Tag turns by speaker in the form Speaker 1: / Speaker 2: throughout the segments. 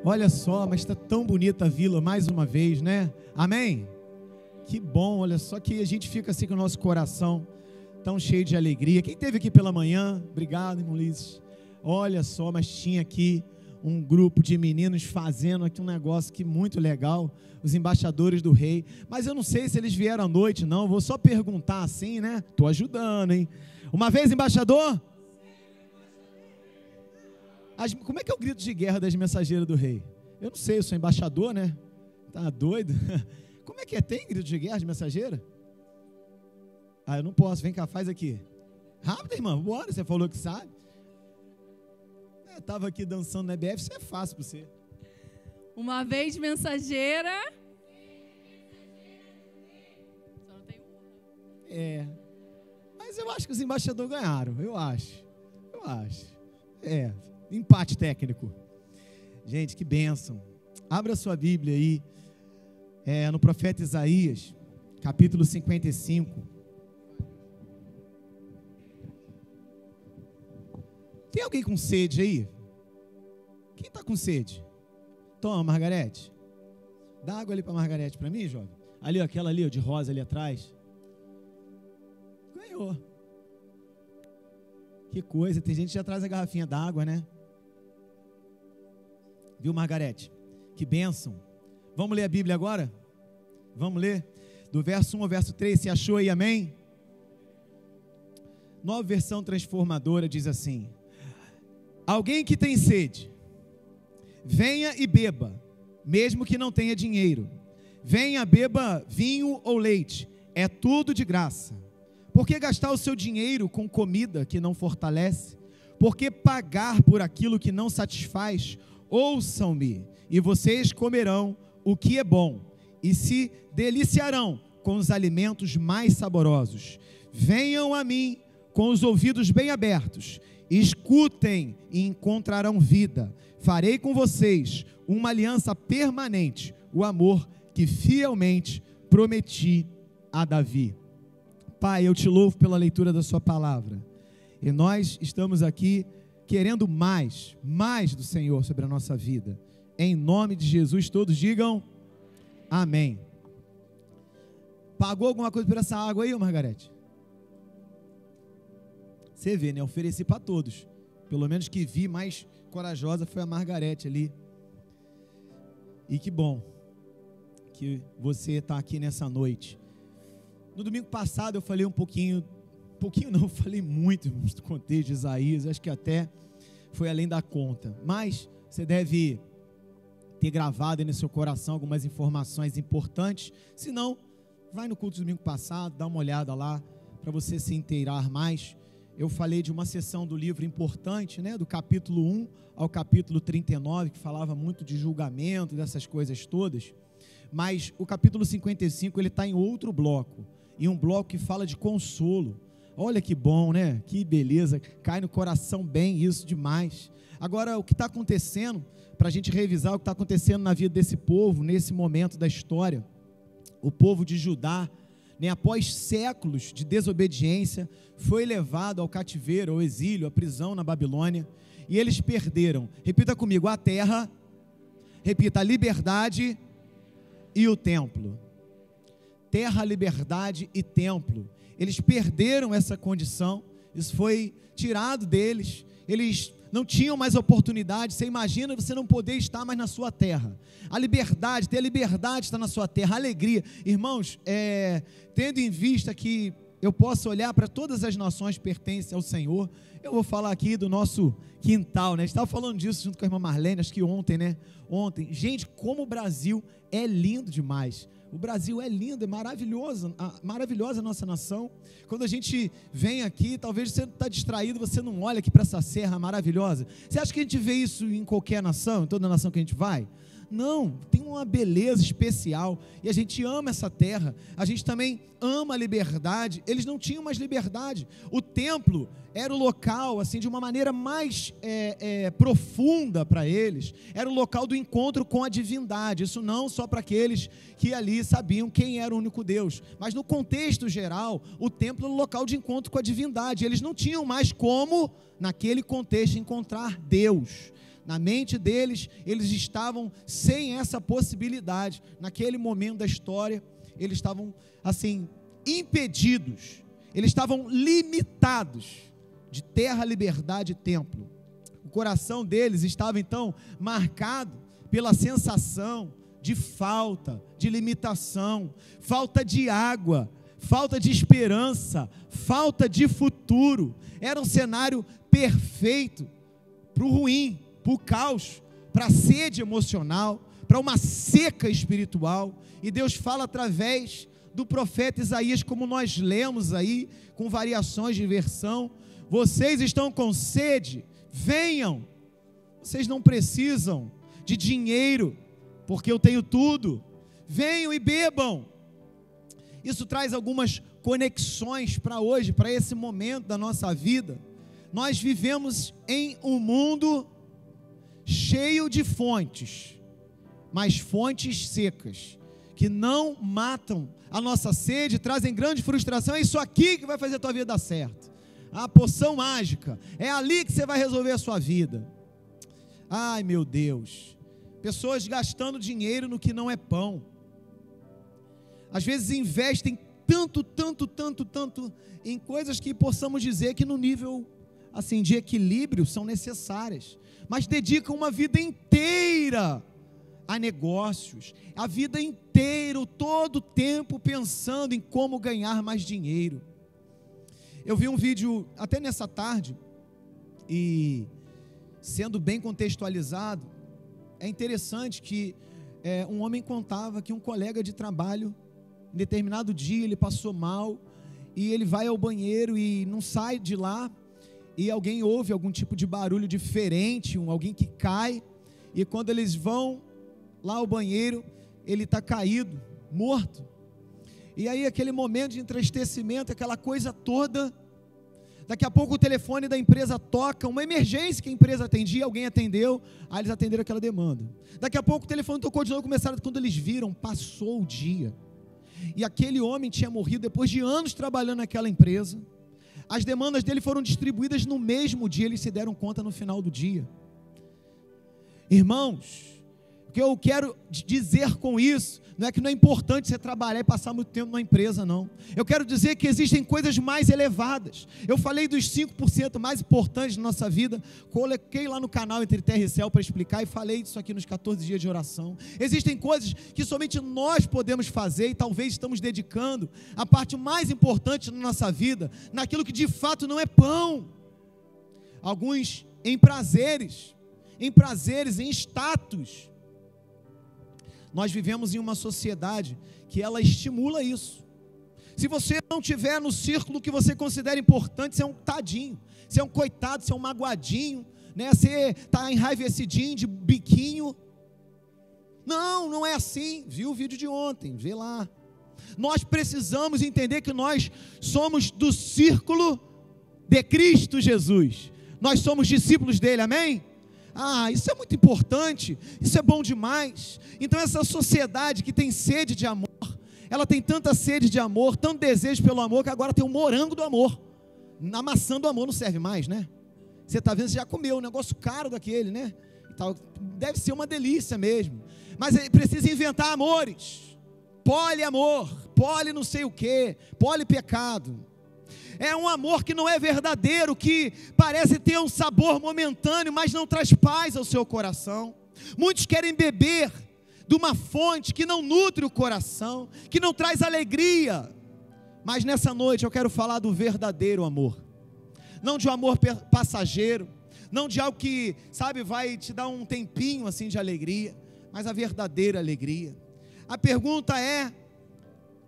Speaker 1: Olha só, mas está tão bonita a vila mais uma vez, né? Amém? Que bom, olha só que a gente fica assim com o nosso coração tão cheio de alegria. Quem esteve aqui pela manhã? Obrigado, irmão Ulisses. Olha só, mas tinha aqui um grupo de meninos fazendo aqui um negócio que muito legal, os embaixadores do rei. Mas eu não sei se eles vieram à noite, não. Vou só perguntar assim, né? Estou ajudando, hein? Uma vez, embaixador? Como é que é o grito de guerra das mensageiras do rei? Eu não sei, eu sou embaixador, né? Tá doido? Como é que é? Tem grito de guerra de mensageira? Ah, eu não posso, vem cá, faz aqui. Rápido, irmão, bora, você falou que sabe. Eu estava aqui dançando na EBF, isso é fácil para você.
Speaker 2: Uma vez mensageira. Só não tem uma.
Speaker 1: Mas eu acho que os embaixadores ganharam, eu acho. Empate técnico. Gente, que bênção. Abra sua Bíblia aí, no profeta Isaías, capítulo 55. Tem alguém com sede aí? Quem está com sede? Toma, Margarete. Dá água ali para Margarete para mim, jovem. Ali, ó, aquela ali, ó, de rosa ali atrás. Ganhou. Que coisa, tem gente que já traz a garrafinha d'água, né? Viu, Margarete? Que bênção. Vamos ler a Bíblia agora? Vamos ler? Do verso 1 ao verso 3, você achou aí, amém? Nova versão transformadora diz assim: alguém que tem sede, venha e beba, mesmo que não tenha dinheiro. Venha, beba vinho ou leite, é tudo de graça. Por que gastar o seu dinheiro com comida que não fortalece? Por que pagar por aquilo que não satisfaz? Ouçam-me, e vocês comerão o que é bom, e se deliciarão com os alimentos mais saborosos. Venham a mim com os ouvidos bem abertos, escutem e encontrarão vida. Farei com vocês uma aliança permanente, o amor que fielmente prometi a Davi. Pai, eu te louvo pela leitura da sua palavra, e nós estamos aqui querendo mais do Senhor sobre a nossa vida. Em nome de Jesus, todos digam amém. Pagou alguma coisa por essa água aí, Margarete? Você vê, né? Ofereci para todos. Pelo menos que vi mais corajosa foi a Margarete ali. E que bom que você está aqui nessa noite. No domingo passado eu falei falei muito no contexto de Isaías, acho que até foi além da conta, mas você deve ter gravado aí no seu coração algumas informações importantes. Se não, vai no culto do domingo passado, dá uma olhada lá, para você se inteirar mais. Eu falei de uma sessão do livro importante, né, do capítulo 1 ao capítulo 39, que falava muito de julgamento, dessas coisas todas, mas o capítulo 55, ele está em outro bloco, em um bloco que fala de consolo. Olha que bom, né? Que beleza, cai no coração bem isso demais. Agora, o que está acontecendo, para a gente revisar o que está acontecendo na vida desse povo, nesse momento da história, o povo de Judá, né, após séculos de desobediência, foi levado ao cativeiro, ao exílio, à prisão na Babilônia, e eles perderam, repita comigo, a terra, repita, a liberdade e o templo. Terra, liberdade e templo. Eles perderam essa condição, isso foi tirado deles, eles não tinham mais oportunidade. Você imagina você não poder estar mais na sua terra, a liberdade, ter a liberdade de estar na sua terra, a alegria, irmãos, tendo em vista que eu posso olhar para todas as nações que pertencem ao Senhor, eu vou falar aqui do nosso quintal, né? A gente estava falando disso junto com a irmã Marlene, acho que ontem, né? Gente, como o Brasil é lindo demais. O Brasil é lindo, é maravilhosa a nossa nação. Quando a gente vem aqui, talvez você está distraído, você não olha aqui para essa serra maravilhosa. Você acha que a gente vê isso em qualquer nação, em toda nação que a gente vai? Não, tem uma beleza especial, e a gente ama essa terra, a gente também ama a liberdade. Eles não tinham mais liberdade. O templo era o local, assim, de uma maneira mais profunda para eles, era o local do encontro com a divindade. Isso não só para aqueles que ali sabiam quem era o único Deus, mas no contexto geral, o templo era o local de encontro com a divindade. Eles não tinham mais como, naquele contexto, encontrar Deus. Na mente deles, eles estavam sem essa possibilidade. Naquele momento da história, eles estavam assim, impedidos, eles estavam limitados de terra, liberdade e templo. O coração deles estava então marcado pela sensação de falta, de limitação, falta de água, falta de esperança, falta de futuro. Era um cenário perfeito para o ruim, para o caos, para a sede emocional, para uma seca espiritual. E Deus fala através do profeta Isaías, como nós lemos aí, com variações de versão: vocês estão com sede? Venham. Vocês não precisam de dinheiro, porque eu tenho tudo. Venham e bebam. Isso traz algumas conexões para hoje, para esse momento da nossa vida. Nós vivemos em um mundo cheio de fontes, mas fontes secas, que não matam a nossa sede, trazem grande frustração. É isso aqui que vai fazer a tua vida dar certo. A poção mágica, é ali que você vai resolver a sua vida. Ai, meu Deus, pessoas gastando dinheiro no que não é pão. Às vezes investem tanto em coisas que possamos dizer que no nível assim de equilíbrio são necessárias, mas dedicam uma vida inteira a negócios, a vida inteira, todo o tempo pensando em como ganhar mais dinheiro. Eu vi um vídeo até nessa tarde, e sendo bem contextualizado, é interessante que um homem contava que um colega de trabalho, em determinado dia, ele passou mal, e ele vai ao banheiro e não sai de lá, e alguém ouve algum tipo de barulho diferente, alguém que cai, e quando eles vão lá ao banheiro, ele está caído, morto. E aí aquele momento de entristecimento, aquela coisa toda. Daqui a pouco o telefone da empresa toca, uma emergência que a empresa atendia, alguém atendeu, aí eles atenderam aquela demanda. Daqui a pouco o telefone tocou de novo, começaram, quando eles viram, passou o dia. E aquele homem tinha morrido depois de anos trabalhando naquela empresa. As demandas dele foram distribuídas no mesmo dia, eles se deram conta no final do dia. Irmãos, o que eu quero dizer com isso, não é que não é importante você trabalhar e passar muito tempo numa empresa, não. Eu quero dizer que existem coisas mais elevadas. Eu falei dos 5% mais importantes da nossa vida, coloquei lá no canal Entre Terra e Céu para explicar, e falei disso aqui nos 14 dias de oração. Existem coisas que somente nós podemos fazer, e talvez estamos dedicando a parte mais importante da nossa vida, naquilo que de fato não é pão. Alguns em prazeres, em status. Nós vivemos em uma sociedade que ela estimula isso. Se você não estiver no círculo que você considera importante, você é um tadinho, você é um coitado, você é um magoadinho, né? Você está enraivecidinho, de biquinho. Não é assim. Viu o vídeo de ontem, vê lá. Nós precisamos entender que nós somos do círculo de Cristo Jesus. Nós somos discípulos dele, amém? Isso é muito importante, isso é bom demais. Então essa sociedade que tem sede de amor, ela tem tanta sede de amor, tanto desejo pelo amor, que agora tem um morango do amor. A maçã do amor não serve mais, né? Você está vendo, você já comeu um negócio caro daquele, né? Deve ser uma delícia mesmo, mas precisa inventar amores, poliamor, poli não sei o que, polipecado. É um amor que não é verdadeiro, que parece ter um sabor momentâneo, mas não traz paz ao seu coração. Muitos querem beber de uma fonte que não nutre o coração, que não traz alegria. Mas nessa noite eu quero falar do verdadeiro amor. Não de um amor passageiro, não de algo que, sabe, vai te dar um tempinho assim de alegria, mas a verdadeira alegria. A pergunta é: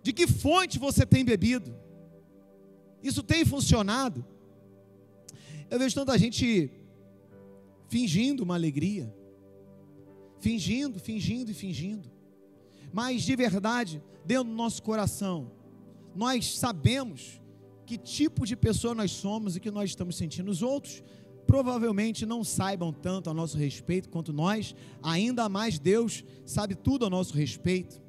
Speaker 1: de que fonte você tem bebido? Isso tem funcionado? Eu vejo tanta gente fingindo uma alegria, fingindo, mas de verdade, dentro do nosso coração, nós sabemos que tipo de pessoa nós somos e que nós estamos sentindo. Os outros provavelmente não saibam tanto a nosso respeito quanto nós, ainda mais Deus sabe tudo a nosso respeito.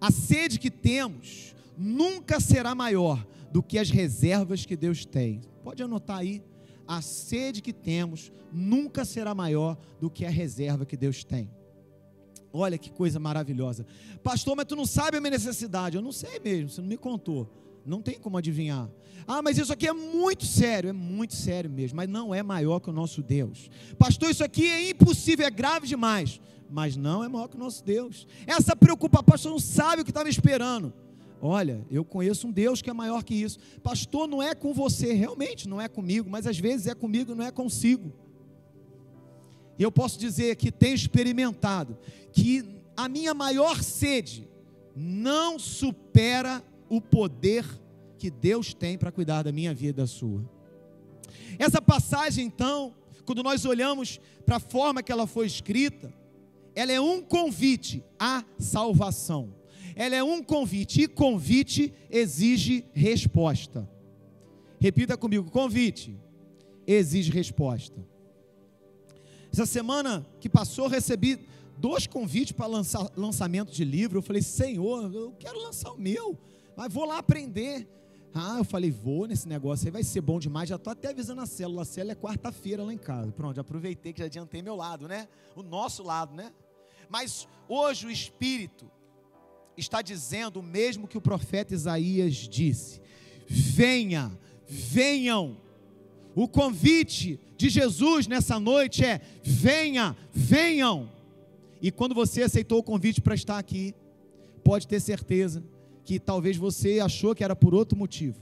Speaker 1: A sede que temos nunca será maior do que as reservas que Deus tem. Pode anotar aí: a sede que temos nunca será maior do que a reserva que Deus tem. Olha que coisa maravilhosa. Pastor, mas tu não sabe a minha necessidade. Eu não sei mesmo, você não me contou. Não tem como adivinhar. Ah, mas isso aqui é muito sério mesmo, mas não é maior que o nosso Deus. Pastor, isso aqui é impossível, é grave demais, mas não é maior que o nosso Deus. Essa preocupação, pastor, não sabe o que estava esperando. Olha, eu conheço um Deus que é maior que isso. Pastor, não é com você, realmente não é comigo, mas às vezes é comigo, não é consigo. E eu posso dizer que tenho experimentado que a minha maior sede não supera o poder que Deus tem para cuidar da minha vida e da sua. Essa passagem, então, quando nós olhamos para a forma que ela foi escrita, ela é um convite à salvação. Ela é um convite, e convite exige resposta. Repita comigo, convite exige resposta. Essa semana que passou, recebi 2 convites para lançamento de livro. Eu falei, Senhor, eu quero lançar o meu, mas vou lá aprender. Eu falei, vou nesse negócio aí, vai ser bom demais. Já estou até avisando a célula é quarta-feira lá em casa. Pronto, já aproveitei que já adiantei meu lado, né? O nosso lado, né? Mas hoje o Espírito está dizendo o mesmo que o profeta Isaías disse: venham. O convite de Jesus nessa noite é: venham. E quando você aceitou o convite para estar aqui, pode ter certeza que talvez você achou que era por outro motivo,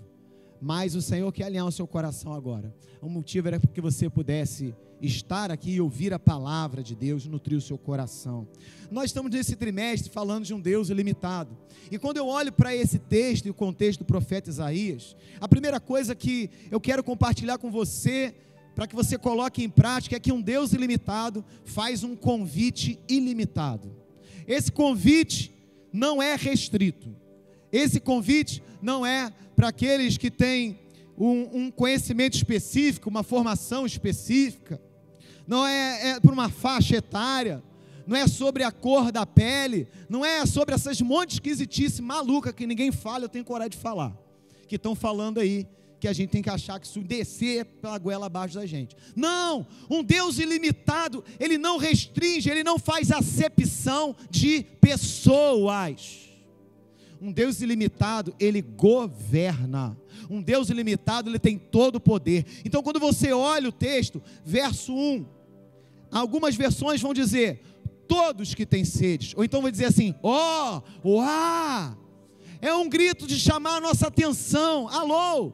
Speaker 1: mas o Senhor quer alinhar o seu coração agora. O motivo era para que você pudesse estar aqui e ouvir a palavra de Deus, nutrir o seu coração. Nós estamos nesse trimestre falando de um Deus ilimitado, e quando eu olho para esse texto e o contexto do profeta Isaías, a primeira coisa que eu quero compartilhar com você, para que você coloque em prática, é que um Deus ilimitado faz um convite ilimitado. Esse convite não é restrito. Esse convite não é para aqueles que têm um conhecimento específico, uma formação específica, não é para uma faixa etária, não é sobre a cor da pele, não é sobre essas monte de esquisitice maluca que ninguém fala, eu tenho coragem de falar, que estão falando aí, que a gente tem que achar que isso descer pela goela abaixo da gente. Não, um Deus ilimitado, Ele não restringe, Ele não faz acepção de pessoas. Um Deus ilimitado, Ele governa. Um Deus ilimitado, Ele tem todo o poder. Então quando você olha o texto, verso 1, algumas versões vão dizer, todos que têm sede, ou então vai dizer assim, é um grito de chamar a nossa atenção, alô,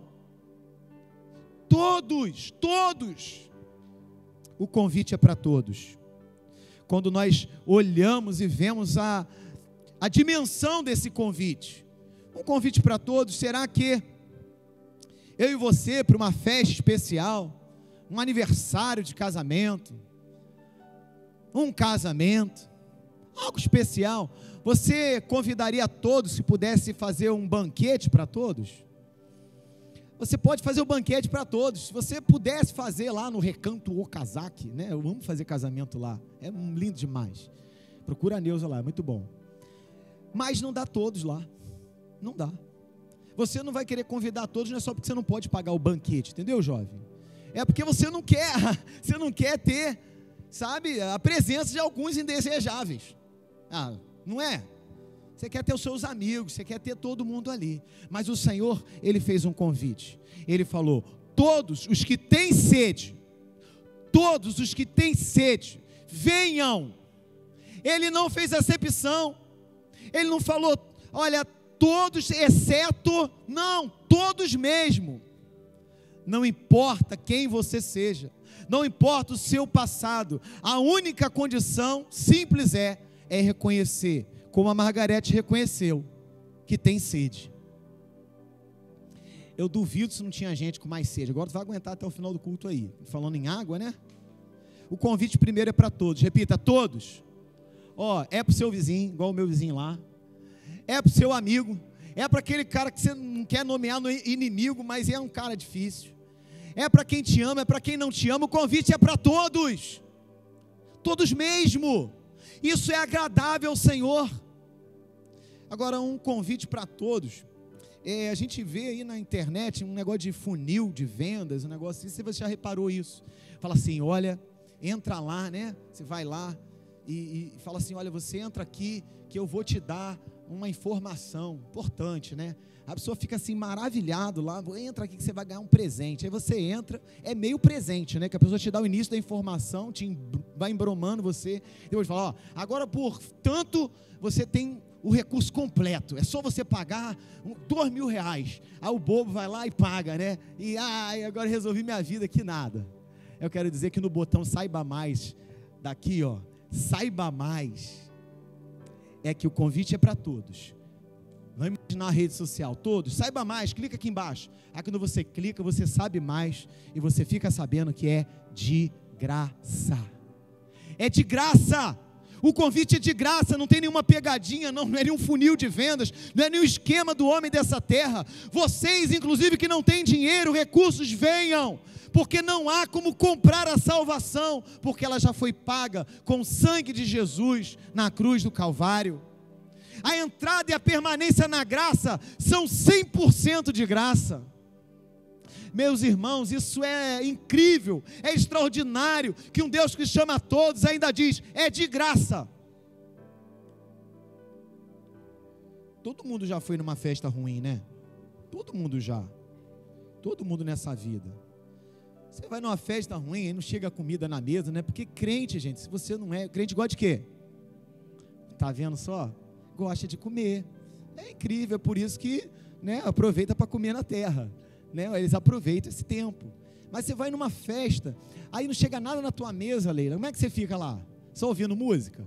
Speaker 1: todos, o convite é para todos. Quando nós olhamos e vemos a dimensão desse convite, um convite para todos, será que eu e você, para uma festa especial, um aniversário de casamento, um casamento, algo especial, você convidaria todos, se pudesse fazer um banquete para todos? Você pode fazer o banquete para todos, se você pudesse fazer lá no Recanto Okazaki, né? Eu amo fazer casamento lá, é lindo demais, procura a Neuza lá, é muito bom, mas não dá todos lá, não dá, você não vai querer convidar todos, não é só porque você não pode pagar o banquete, entendeu, jovem? É porque você não quer ter, sabe, a presença de alguns indesejáveis, não é? Você quer ter os seus amigos, você quer ter todo mundo ali, mas o Senhor, Ele fez um convite, Ele falou, todos os que têm sede, venham. Ele não fez acepção, Ele não falou, olha, todos exceto, não, todos mesmo. Não importa quem você seja, não importa o seu passado, a única condição simples é reconhecer, como a Margarete reconheceu, que tem sede. Eu duvido se não tinha gente com mais sede. Agora tu vai aguentar até o final do culto aí, falando em água, né? O convite primeiro é para todos, repita, todos. É para o seu vizinho, igual o meu vizinho lá, é para o seu amigo, é para aquele cara que você não quer nomear no inimigo, mas é um cara difícil, é para quem te ama, é para quem não te ama, o convite é para todos mesmo, isso é agradável ao Senhor. Agora, um convite para todos, A gente vê aí na internet um negócio de funil de vendas, um negócio assim, você já reparou isso? Fala assim, olha, entra lá, né? Você vai lá e fala assim, olha, você entra aqui que eu vou te dar uma informação importante, né? A pessoa fica assim maravilhado lá, entra aqui que você vai ganhar um presente. Aí você entra, é meio presente, né? Que a pessoa te dá o início da informação, vai embromando você, depois fala, ó, agora por tanto você tem o recurso completo, é só você pagar R$2.000. Aí o bobo vai lá e paga, né? E agora resolvi minha vida, que nada. Eu quero dizer que no botão saiba mais, daqui ó, saiba mais, é que o convite é para todos. Vamos imaginar a rede social, todos, saiba mais, clica aqui embaixo. Aí quando você clica, você sabe mais e você fica sabendo que é de graça. É de graça. O convite é de graça, não tem nenhuma pegadinha, não é nenhum funil de vendas, não é nenhum esquema do homem dessa terra. Vocês, inclusive, que não têm dinheiro, recursos, venham, porque não há como comprar a salvação, porque ela já foi paga com o sangue de Jesus na cruz do Calvário. A entrada e a permanência na graça são 100% de graça. Meus irmãos, isso é incrível, é extraordinário, que um Deus que chama a todos ainda diz, é de graça. Todo mundo já foi numa festa ruim, né? Todo mundo já. Todo mundo nessa vida. Você vai numa festa ruim, aí não chega comida na mesa, né? Porque crente, gente, se você não é, crente gosta de quê? Tá vendo só? Gosta de comer. É incrível, é por isso que, né, aproveita para comer na terra. Né, eles aproveitam esse tempo. Mas você vai numa festa, aí não chega nada na tua mesa, Leila, como é que você fica lá? Só ouvindo música?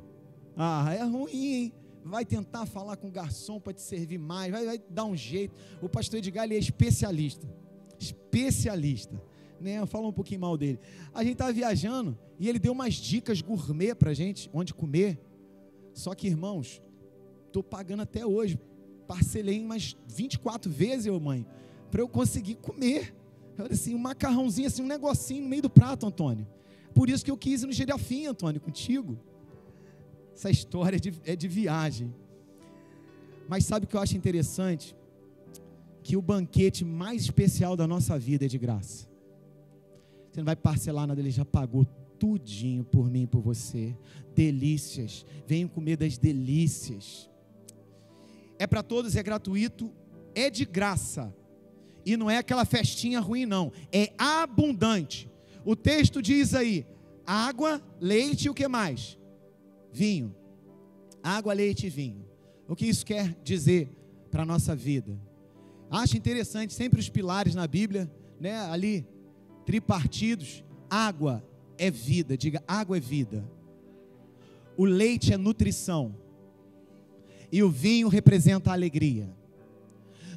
Speaker 1: É ruim, hein? Vai tentar falar com o garçom para te servir mais, vai dar um jeito. O pastor Edgar, ele é especialista, né? Fala um pouquinho mal dele. A gente estava viajando e ele deu umas dicas gourmet para a gente, onde comer. Só que, irmãos, estou pagando até hoje, parcelei em umas 24 vezes, mãe, para eu conseguir comer. Olha assim, um macarrãozinho, assim, um negocinho no meio do prato, Antônio. Por isso que eu quis ir no Gerafim, Antônio, contigo. Essa história é de viagem. Mas sabe o que eu acho interessante? Que o banquete mais especial da nossa vida é de graça. Você não vai parcelar nada, ele já pagou tudinho por mim e por você. Delícias, venham comer das delícias. É para todos, é gratuito, é de graça. E não é aquela festinha ruim, não. É abundante. O texto diz aí, água, leite e o que mais? Vinho. Água, leite e vinho. O que isso quer dizer para a nossa vida? Acho interessante, sempre os pilares na Bíblia, né, ali, tripartidos. Água é vida, diga, água é vida. O leite é nutrição. E o vinho representa a alegria.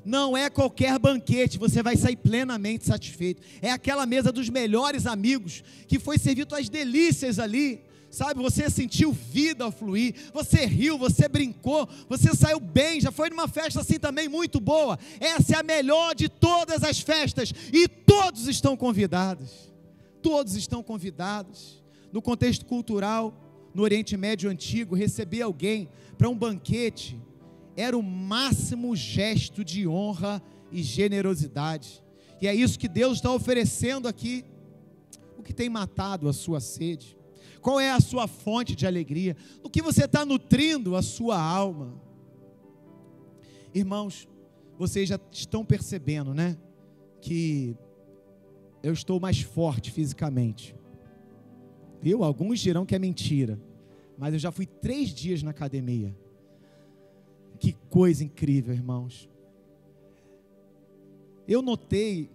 Speaker 1: Não é qualquer banquete, você vai sair plenamente satisfeito. É aquela mesa dos melhores amigos, que foi servido as delícias ali, sabe? Você sentiu vida ao fluir, você riu, você brincou, você saiu bem, já foi numa festa assim também muito boa. Essa é a melhor de todas as festas, e todos estão convidados. Todos estão convidados. No contexto cultural, no Oriente Médio Antigo, receber alguém para um banquete era o máximo gesto de honra e generosidade. E é isso que Deus está oferecendo aqui. O que tem matado a sua sede? Qual é a sua fonte de alegria? O que você está nutrindo a sua alma? Irmãos, vocês já estão percebendo, né? Que eu estou mais forte fisicamente. Viu? Alguns dirão que é mentira. Mas eu já fui 3 dias na academia. Que coisa incrível, irmãos. Eu notei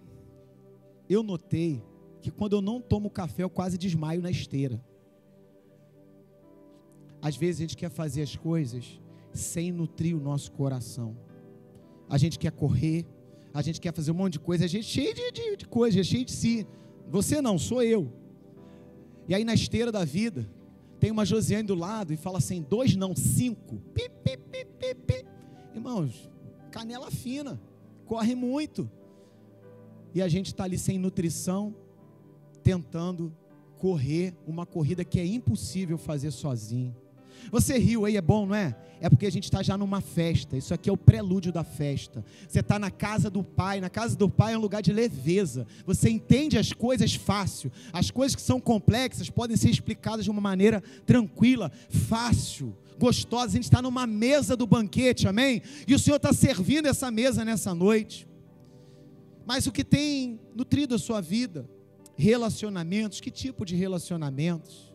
Speaker 1: que quando eu não tomo café, eu quase desmaio na esteira. Às vezes a gente quer fazer as coisas sem nutrir o nosso coração. A gente quer correr, a gente quer fazer um monte de coisa, a gente cheio de coisas, cheio de si. Você não, sou eu. E aí na esteira da vida, tem uma Josiane do lado e fala assim, 2 não, 5. Pi, pi, pi, pi, pi. Irmãos, canela fina, corre muito. E a gente está ali sem nutrição, tentando correr uma corrida que é impossível fazer sozinho. Você riu aí, é bom, não é? É porque a gente está já numa festa. Isso aqui é o prelúdio da festa. Você está na casa do Pai. Na casa do Pai é um lugar de leveza. Você entende as coisas fácil. As coisas que são complexas podem ser explicadas de uma maneira tranquila, fácil, gostosa. A gente está numa mesa do banquete, amém? E o Senhor está servindo essa mesa nessa noite. Mas o que tem nutrido a sua vida? Relacionamentos. Que tipo de relacionamentos?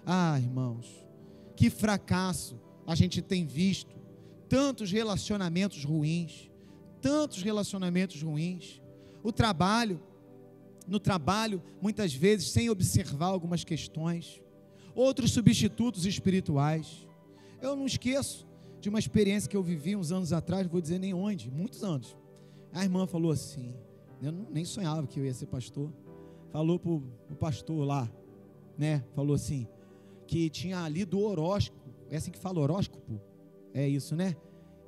Speaker 1: Ah, irmãos, que fracasso a gente tem visto. Tantos relacionamentos ruins. Tantos relacionamentos ruins. No trabalho, muitas vezes, sem observar algumas questões. Outros substitutos espirituais. Eu não esqueço de uma experiência que eu vivi uns anos atrás, não vou dizer nem onde, muitos anos. A irmã falou assim, eu nem sonhava que eu ia ser pastor. Falou para o pastor lá, né? Falou assim, que tinha lido o horóscopo. É assim que fala, horóscopo? É isso, né?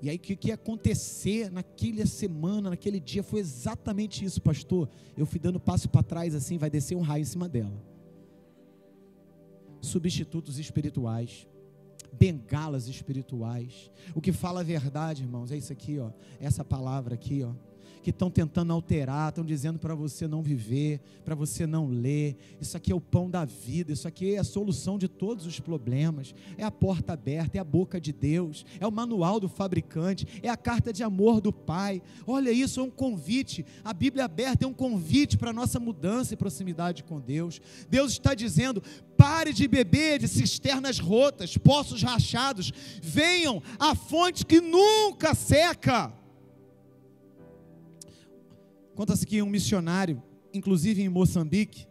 Speaker 1: E aí o que ia acontecer naquela semana, naquele dia, foi exatamente isso, pastor. Eu fui dando passo para trás assim, vai descer um raio em cima dela. Substitutos espirituais, bengalas espirituais. O que fala a verdade, irmãos, é isso aqui, ó, essa palavra aqui, ó, que estão tentando alterar, estão dizendo para você não viver, para você não ler. Isso aqui é o pão da vida, isso aqui é a solução de todos os problemas, é a porta aberta, é a boca de Deus, é o manual do fabricante, é a carta de amor do Pai. Olha isso, é um convite. A Bíblia aberta é um convite para a nossa mudança e proximidade com Deus. Deus está dizendo: pare de beber de cisternas rotas, poços rachados, venham à fonte que nunca seca. Conta-se que um missionário, inclusive em Moçambique,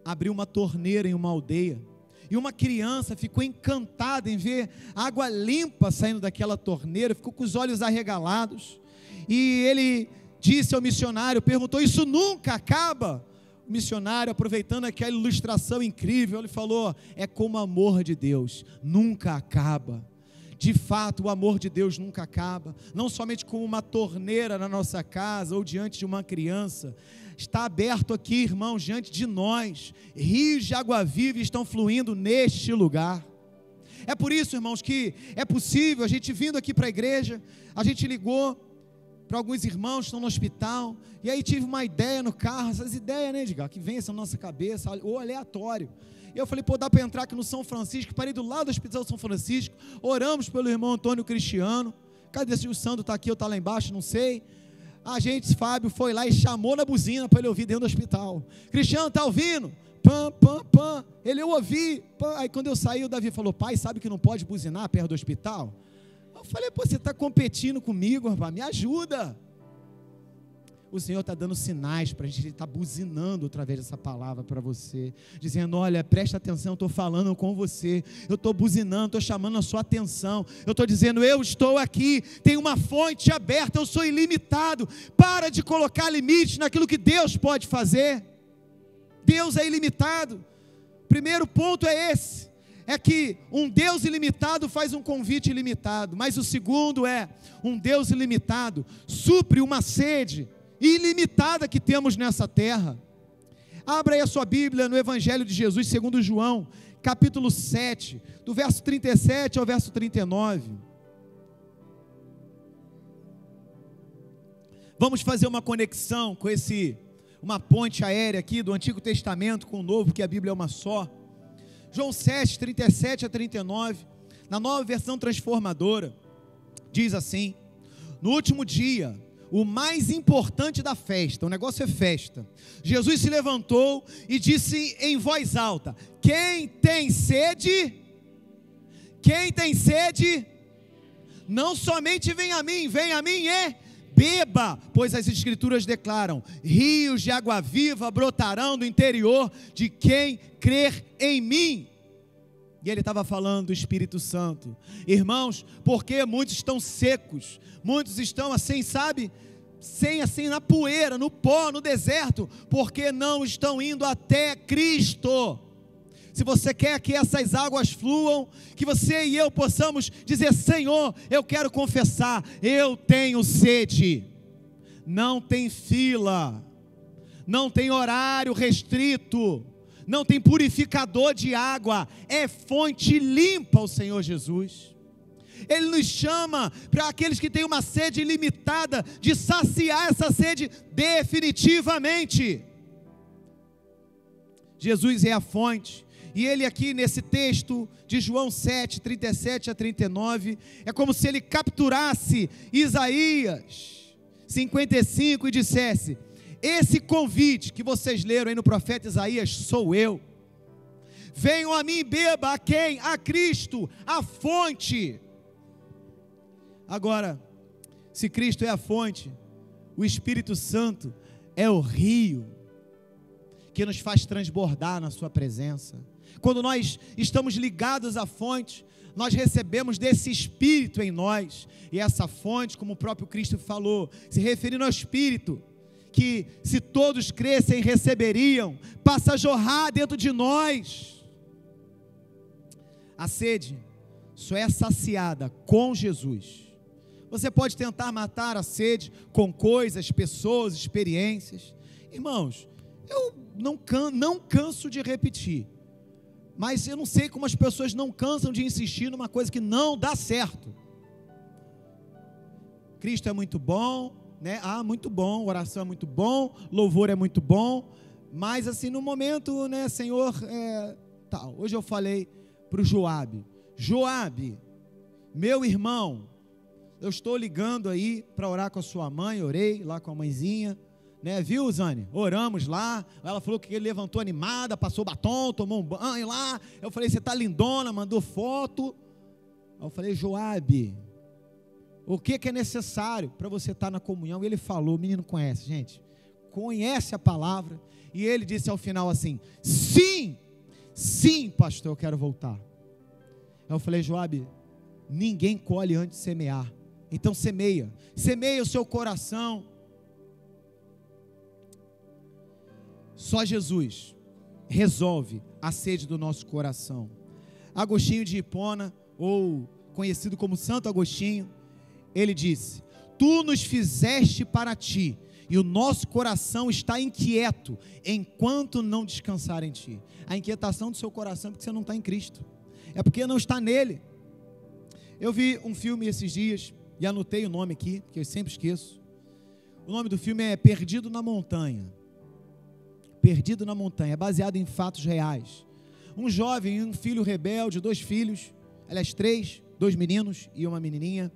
Speaker 1: abriu uma torneira em uma aldeia, e uma criança ficou encantada em ver água limpa saindo daquela torneira, ficou com os olhos arregalados, e ele disse ao missionário, perguntou: isso nunca acaba? O missionário, aproveitando aquela ilustração incrível, ele falou: é como o amor de Deus, nunca acaba. De fato, o amor de Deus nunca acaba, não somente como uma torneira na nossa casa, ou diante de uma criança, está aberto aqui, irmãos, diante de nós, rios de água viva estão fluindo neste lugar. É por isso, irmãos, que é possível, a gente vindo aqui para a igreja, a gente ligou para alguns irmãos que estão no hospital, e aí tive uma ideia no carro, essas ideias, né, Edgar, que vem essa na nossa cabeça, ou aleatório. E eu falei: pô, dá para entrar aqui no São Francisco. Parei do lado do Hospital São Francisco, oramos pelo irmão Antônio Cristiano. Cadê se o Sandro está aqui ou está lá embaixo, não sei. A gente, Fábio, foi lá e chamou na buzina para ele ouvir dentro do hospital. Cristiano, está ouvindo? Pam, pam, pam. Ele: eu ouvi. Pam. Aí quando eu saí, o Davi falou: pai, sabe que não pode buzinar perto do hospital? Eu falei: pô, você está competindo comigo, rapaz, me ajuda. O Senhor está dando sinais para a gente, Ele está buzinando através dessa palavra para você, dizendo: olha, presta atenção, eu estou falando com você, eu estou buzinando, estou chamando a sua atenção, eu estou dizendo: eu estou aqui, tem uma fonte aberta, eu sou ilimitado. Para de colocar limite naquilo que Deus pode fazer. Deus é ilimitado. Primeiro ponto é esse, é que um Deus ilimitado faz um convite ilimitado, mas o segundo é, um Deus ilimitado supre uma sede ilimitada que temos nessa terra. Abra aí a sua Bíblia no Evangelho de Jesus segundo João, capítulo 7, do verso 37 ao verso 39. Vamos fazer uma conexão com uma ponte aérea aqui do Antigo Testamento com o Novo, porque a Bíblia é uma só. João 7, 37 a 39, na Nova Versão Transformadora, diz assim: no último dia, o mais importante da festa, o negócio é festa, Jesus se levantou e disse em voz alta: quem tem sede, não somente vem a mim e beba, pois as Escrituras declaram: rios de água viva brotarão do interior de quem crer em mim. E ele estava falando do Espírito Santo. Irmãos, porque muitos estão secos, muitos estão assim, sabe, assim na poeira, no pó, no deserto, porque não estão indo até Cristo. Se você quer que essas águas fluam, que você e eu possamos dizer: Senhor, eu quero confessar, eu tenho sede. Não tem fila, não tem horário restrito, não tem purificador de água, é fonte limpa o Senhor Jesus. Ele nos chama para aqueles que têm uma sede ilimitada, de saciar essa sede definitivamente. Jesus é a fonte, e ele aqui nesse texto de João 7, 37 a 39, é como se ele capturasse Isaías 55 e dissesse: esse convite que vocês leram aí no profeta Isaías sou eu. Venham a mim e beba. A quem? A Cristo, a fonte. Agora, se Cristo é a fonte, o Espírito Santo é o rio que nos faz transbordar na sua presença. Quando nós estamos ligados à fonte, nós recebemos desse Espírito em nós, e essa fonte, como o próprio Cristo falou, se referindo ao Espírito, que se todos crescem, receberiam, passa a jorrar dentro de nós. A sede só é saciada com Jesus. Você pode tentar matar a sede com coisas, pessoas, experiências. Irmãos, eu não canso de repetir, mas eu não sei como as pessoas não cansam de insistir numa coisa que não dá certo. Cristo é muito bom, né? Muito bom, oração é muito bom, louvor é muito bom, mas assim, no momento, né, Senhor, tal. Hoje eu falei para o Joabe, meu irmão, eu estou ligando aí para orar com a sua mãe, orei lá com a mãezinha, né, viu, Zane? Oramos lá, ela falou que ele levantou animada, passou batom, tomou um banho lá, eu falei, você está lindona, mandou foto. Eu falei, Joabe, o que é necessário para você estar na comunhão? E ele falou, o menino conhece, gente, conhece a palavra, e ele disse ao final assim, sim, pastor, eu quero voltar. Eu falei, Joabe, ninguém colhe antes de semear, então semeia o seu coração. Só Jesus resolve a sede do nosso coração. Agostinho de Hipona, ou conhecido como Santo Agostinho, ele disse, tu nos fizeste para ti, e o nosso coração está inquieto, enquanto não descansar em ti. A inquietação do seu coração é porque você não está em Cristo, é porque não está nele. Eu vi um filme esses dias, e anotei o nome aqui, porque eu sempre esqueço. O nome do filme é Perdido na Montanha. Perdido na Montanha, é baseado em fatos reais. Um jovem e um filho rebelde, 2 filhos, aliás 3, 2 meninos e uma menininha,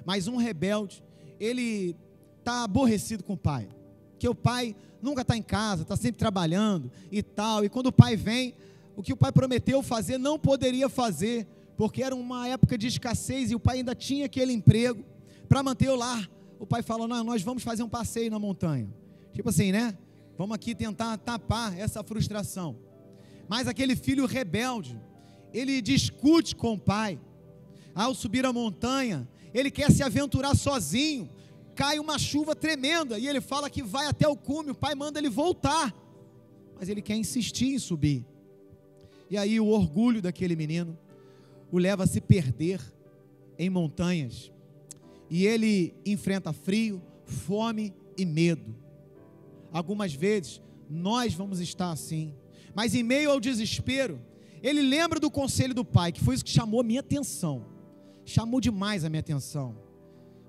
Speaker 1: mas um rebelde, ele está aborrecido com o pai, porque o pai nunca está em casa, está sempre trabalhando e tal, e quando o pai vem, o que o pai prometeu fazer, não poderia fazer, porque era uma época de escassez, e o pai ainda tinha aquele emprego, para manter o lar. O pai falou, não, nós vamos fazer um passeio na montanha, tipo assim, né, vamos aqui tentar tapar essa frustração. Mas aquele filho rebelde, ele discute com o pai, ao subir a montanha, ele quer se aventurar sozinho, cai uma chuva tremenda, e ele fala que vai até o cume, o pai manda ele voltar, mas ele quer insistir em subir, e aí o orgulho daquele menino, o leva a se perder em montanhas, e ele enfrenta frio, fome e medo. Algumas vezes, nós vamos estar assim, mas em meio ao desespero, ele lembra do conselho do pai, que foi isso que chamou a minha atenção, chamou demais a minha atenção.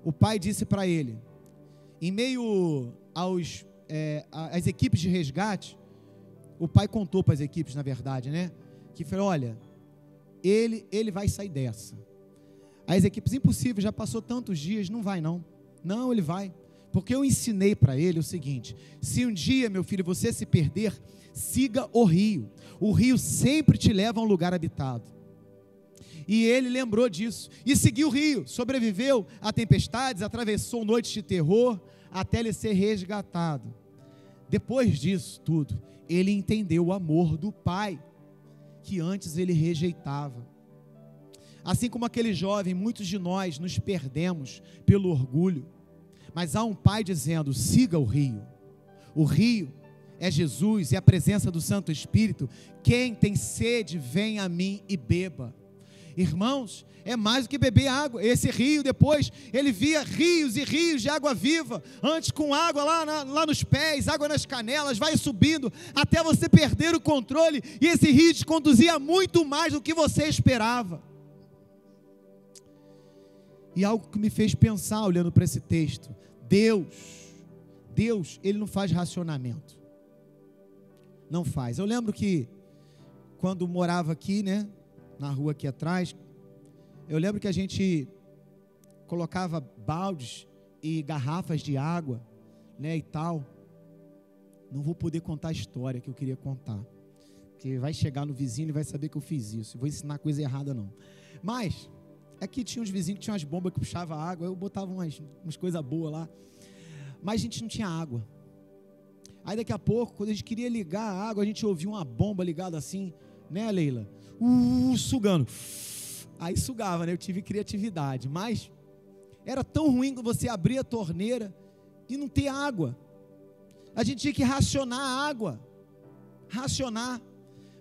Speaker 1: O pai disse para ele, em meio às equipes de resgate, o pai contou para as equipes, na verdade, né, que falou, olha, ele vai sair dessa. As equipes, impossível, já passou tantos dias, não vai não, ele vai, porque eu ensinei para ele o seguinte, se um dia, meu filho, você se perder, siga o rio sempre te leva a um lugar habitado. E ele lembrou disso, e seguiu o rio, sobreviveu a tempestades, atravessou noites de terror, até ele ser resgatado. Depois disso tudo, ele entendeu o amor do pai, que antes ele rejeitava. Assim como aquele jovem, muitos de nós nos perdemos pelo orgulho, mas há um pai dizendo, siga o rio é Jesus, é a presença do Santo Espírito, quem tem sede, vem a mim e beba. Irmãos, é mais do que beber água. Esse rio depois, ele via rios e rios de água viva, antes com água lá nos pés, água nas canelas, vai subindo, até você perder o controle, e esse rio te conduzia muito mais do que você esperava. E algo que me fez pensar, olhando para esse texto, Deus, Ele não faz racionamento, não faz. Eu lembro que, quando morava aqui, né, na rua aqui atrás, eu lembro que a gente colocava baldes e garrafas de água, né, e tal. Não vou poder contar a história que eu queria contar, porque vai chegar no vizinho e vai saber que eu fiz isso. Eu vou ensinar coisa errada não. Mas aqui tinha uns vizinhos que tinham umas bombas que puxavam água, eu botava umas coisas boas lá, mas a gente não tinha água. Aí daqui a pouco, quando a gente queria ligar a água, a gente ouvia uma bomba ligada assim, né, Leila? Sugando. Aí sugava, né? Eu tive criatividade, mas era tão ruim que você abrir a torneira e não ter água. A gente tinha que racionar a água, racionar.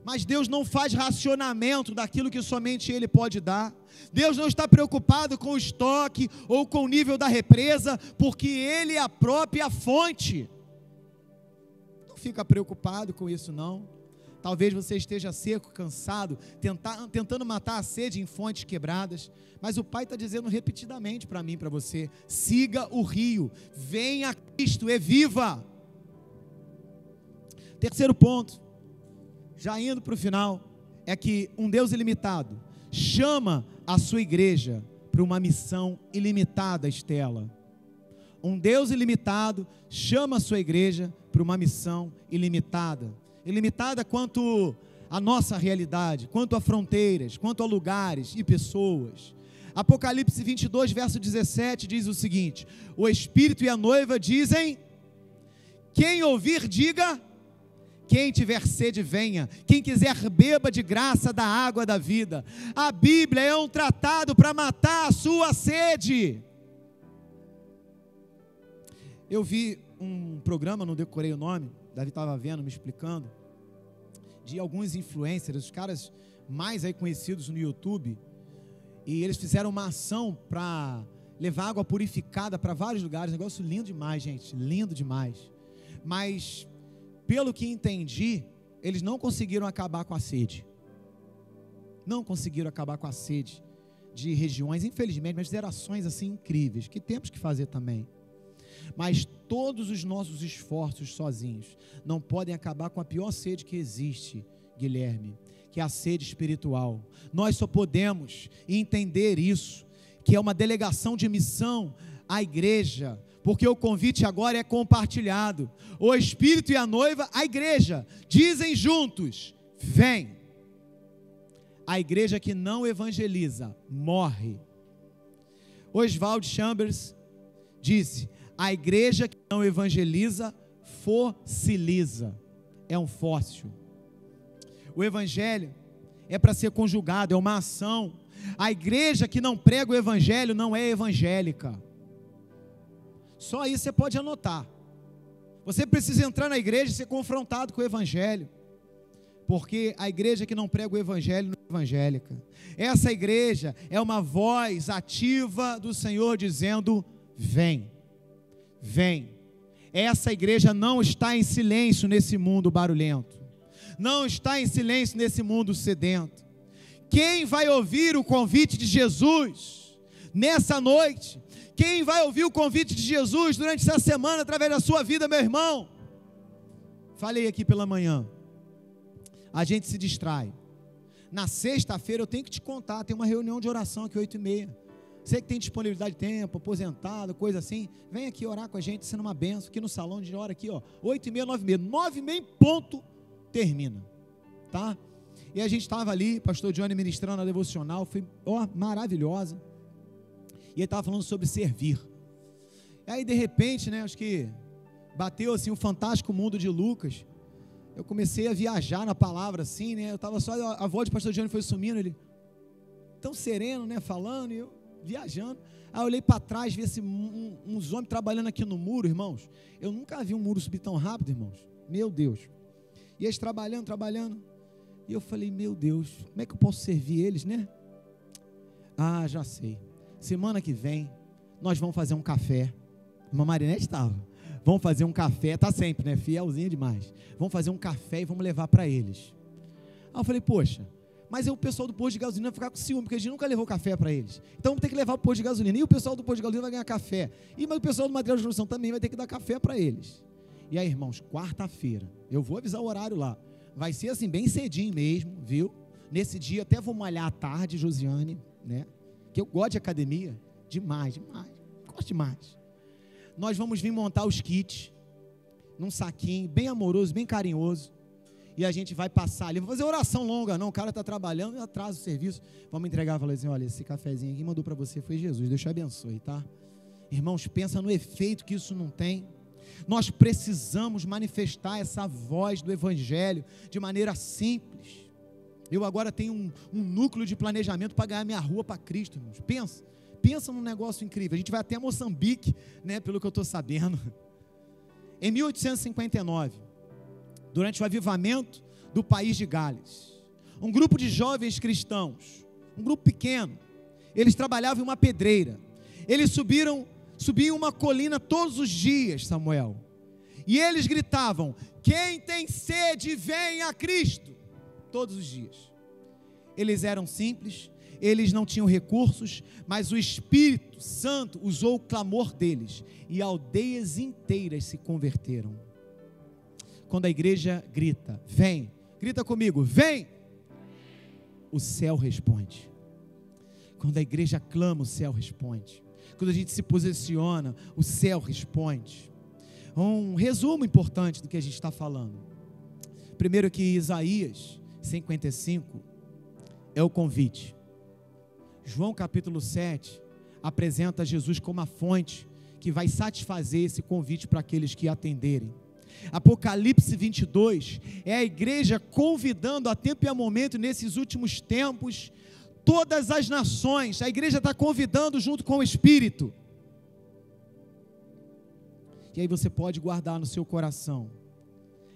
Speaker 1: Mas Deus não faz racionamento daquilo que somente Ele pode dar. Deus não está preocupado com o estoque ou com o nível da represa, porque Ele é a própria fonte. Não fica preocupado com isso não. Talvez você esteja seco, cansado, tentando matar a sede em fontes quebradas, mas o Pai está dizendo repetidamente para mim e para você: siga o rio, venha a Cristo e viva. Terceiro ponto, já indo para o final, é que um Deus ilimitado chama a sua igreja para uma missão ilimitada, Estela. Um Deus ilimitado chama a sua igreja para uma missão ilimitada. Ilimitada quanto à nossa realidade, quanto a fronteiras, quanto a lugares e pessoas. Apocalipse 22, verso 17 diz o seguinte: o Espírito e a noiva dizem: quem ouvir diga, quem tiver sede venha, quem quiser beba de graça da água da vida. A Bíblia é um tratado para matar a sua sede. Eu vi um programa, não decorei o nome, Davi estava vendo, me explicando, de alguns influencers, os caras mais aí conhecidos no YouTube, e eles fizeram uma ação para levar água purificada para vários lugares. Negócio lindo demais, gente, lindo demais. Mas, pelo que entendi, eles não conseguiram acabar com a sede. Não conseguiram acabar com a sede de regiões, infelizmente, mas fizeram ações assim incríveis, que temos que fazer também. Mas todos os nossos esforços sozinhos não podem acabar com a pior sede que existe, Guilherme, que é a sede espiritual. Nós só podemos entender isso, que é uma delegação de missão à igreja, porque o convite agora é compartilhado. O Espírito e a noiva, a igreja, dizem juntos: vem. A igreja que não evangeliza morre. Oswald Chambers disse: a igreja que não evangeliza fossiliza, é um fóssil. O evangelho é para ser conjugado, é uma ação. A igreja que não prega o evangelho não é evangélica. Só isso você pode anotar. Você precisa entrar na igreja e ser confrontado com o evangelho, porque a igreja que não prega o evangelho não é evangélica. Essa igreja é uma voz ativa do Senhor dizendo: vem. Vem. Essa igreja não está em silêncio nesse mundo barulhento, não está em silêncio nesse mundo sedento. Quem vai ouvir o convite de Jesus nessa noite? Quem vai ouvir o convite de Jesus durante essa semana através da sua vida, meu irmão? Falei aqui pela manhã, a gente se distrai. Na sexta-feira eu tenho que te contar, tem uma reunião de oração aqui 8h30. Você que tem disponibilidade de tempo, aposentado, coisa assim, vem aqui orar com a gente, sendo uma benção, aqui no salão de hora aqui, ó, 8h30, 9h30, 9h30 em ponto, termina, tá? E a gente estava ali, pastor Johnny ministrando a devocional, foi, ó, maravilhosa, e ele estava falando sobre servir. E aí de repente, né, acho que bateu assim o fantástico mundo de Lucas, eu comecei a viajar na palavra assim, né, eu estava só, a voz do pastor Johnny foi sumindo, ele, tão sereno, né, falando, e eu viajando, aí eu olhei para trás, vi uns homens trabalhando aqui no muro, irmãos, eu nunca vi um muro subir tão rápido, irmãos, meu Deus, e eles trabalhando, e eu falei, meu Deus, como é que eu posso servir eles, né? Ah, já sei. Semana que vem, nós vamos fazer um café. Uma Marinete estava. Vamos fazer um café, tá sempre, né? Fielzinha demais. Vamos fazer um café e vamos levar para eles. Aí eu falei, poxa, mas aí o pessoal do posto de gasolina vai ficar com ciúme, porque a gente nunca levou café para eles. Então vamos ter que levar o posto de gasolina. E o pessoal do posto de gasolina vai ganhar café. Mas o pessoal do material de construção também vai ter que dar café para eles. E aí, irmãos, quarta-feira, eu vou avisar o horário lá. Vai ser assim, bem cedinho mesmo, viu? Nesse dia até vou malhar à tarde, Josiane, né? Que eu gosto de academia. Demais. Gosto demais. Nós vamos vir montar os kits num saquinho, bem amoroso, bem carinhoso. E a gente vai passar ali, não vou fazer oração longa não, o cara está trabalhando, atrasa o serviço. Vamos entregar, falei assim, olha, esse cafezinho aqui mandou para você, foi Jesus, Deus te abençoe, tá? Irmãos, pensa no efeito que isso não tem. Nós precisamos manifestar essa voz do Evangelho de maneira simples. Eu agora tenho um núcleo de planejamento para ganhar minha rua para Cristo, irmãos. Pensa num negócio incrível. A gente vai até Moçambique, né, pelo que eu estou sabendo. Em 1859, durante o avivamento do país de Gales, um grupo de jovens cristãos, um grupo pequeno, eles trabalhavam em uma pedreira. Eles subiam uma colina todos os dias, Samuel, e eles gritavam, quem tem sede, vem a Cristo, todos os dias. Eles eram simples, eles não tinham recursos, mas o Espírito Santo usou o clamor deles, e aldeias inteiras se converteram. Quando a igreja grita, vem, grita comigo, vem, o céu responde. Quando a igreja clama, o céu responde. Quando a gente se posiciona, o céu responde. Um resumo importante do que a gente está falando. Primeiro que Isaías 55 é o convite. João capítulo 7 apresenta Jesus como a fonte que vai satisfazer esse convite para aqueles que atenderem. Apocalipse 22 é a igreja convidando a tempo e a momento nesses últimos tempos todas as nações. A igreja está convidando junto com o Espírito. E aí você pode guardar no seu coração,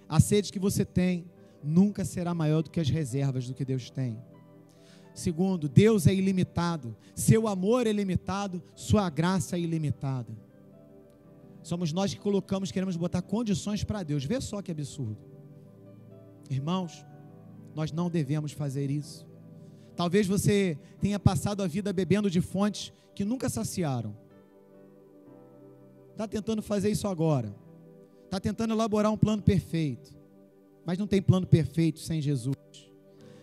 Speaker 1: a sede que você tem nunca será maior do que as reservas do que Deus tem. Segundo, Deus é ilimitado, seu amor é ilimitado, sua graça é ilimitada. Somos nós que queremos botar condições para Deus. Vê só que absurdo. Irmãos, nós não devemos fazer isso. Talvez você tenha passado a vida bebendo de fontes que nunca saciaram. Está tentando fazer isso agora. Está tentando elaborar um plano perfeito. Mas não tem plano perfeito sem Jesus.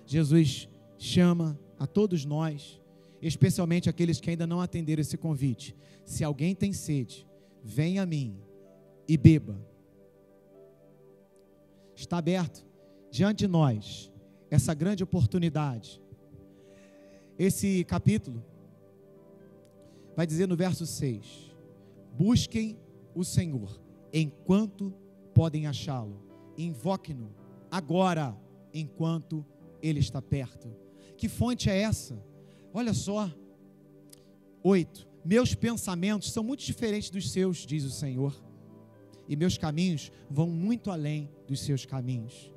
Speaker 1: Jesus chama a todos nós, especialmente aqueles que ainda não atenderam esse convite. Se alguém tem sede, venha a mim e beba. Está aberto diante de nós essa grande oportunidade. Esse capítulo vai dizer no verso 6: busquem o Senhor enquanto podem achá-lo, invoquem-no agora enquanto Ele está perto. Que fonte é essa? Olha só. 8. Meus pensamentos são muito diferentes dos seus, diz o Senhor, e meus caminhos vão muito além dos seus caminhos.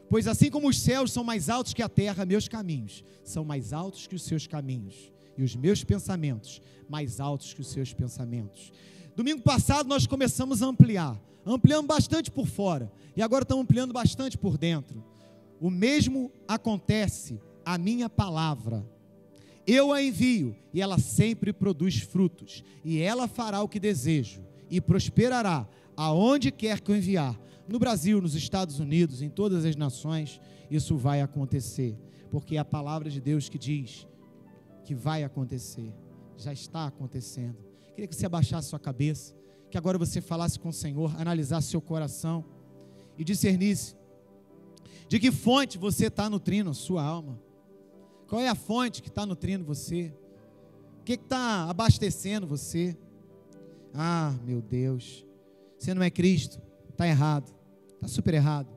Speaker 1: Pois assim como os céus são mais altos que a terra, meus caminhos são mais altos que os seus caminhos, e os meus pensamentos mais altos que os seus pensamentos. Domingo passado nós começamos a ampliamos bastante por fora, e agora estamos ampliando bastante por dentro. O mesmo acontece a minha palavra. Eu a envio, e ela sempre produz frutos, e ela fará o que desejo, e prosperará aonde quer que eu enviar. No Brasil, nos Estados Unidos, em todas as nações, isso vai acontecer, porque é a palavra de Deus que diz que vai acontecer, já está acontecendo. Queria que você abaixasse sua cabeça, que agora você falasse com o Senhor, analisasse seu coração, e discernisse de que fonte você está nutrindo a sua alma. Qual é a fonte que está nutrindo você? O que está abastecendo você? Ah, meu Deus, você não é Cristo, está errado, está super errado.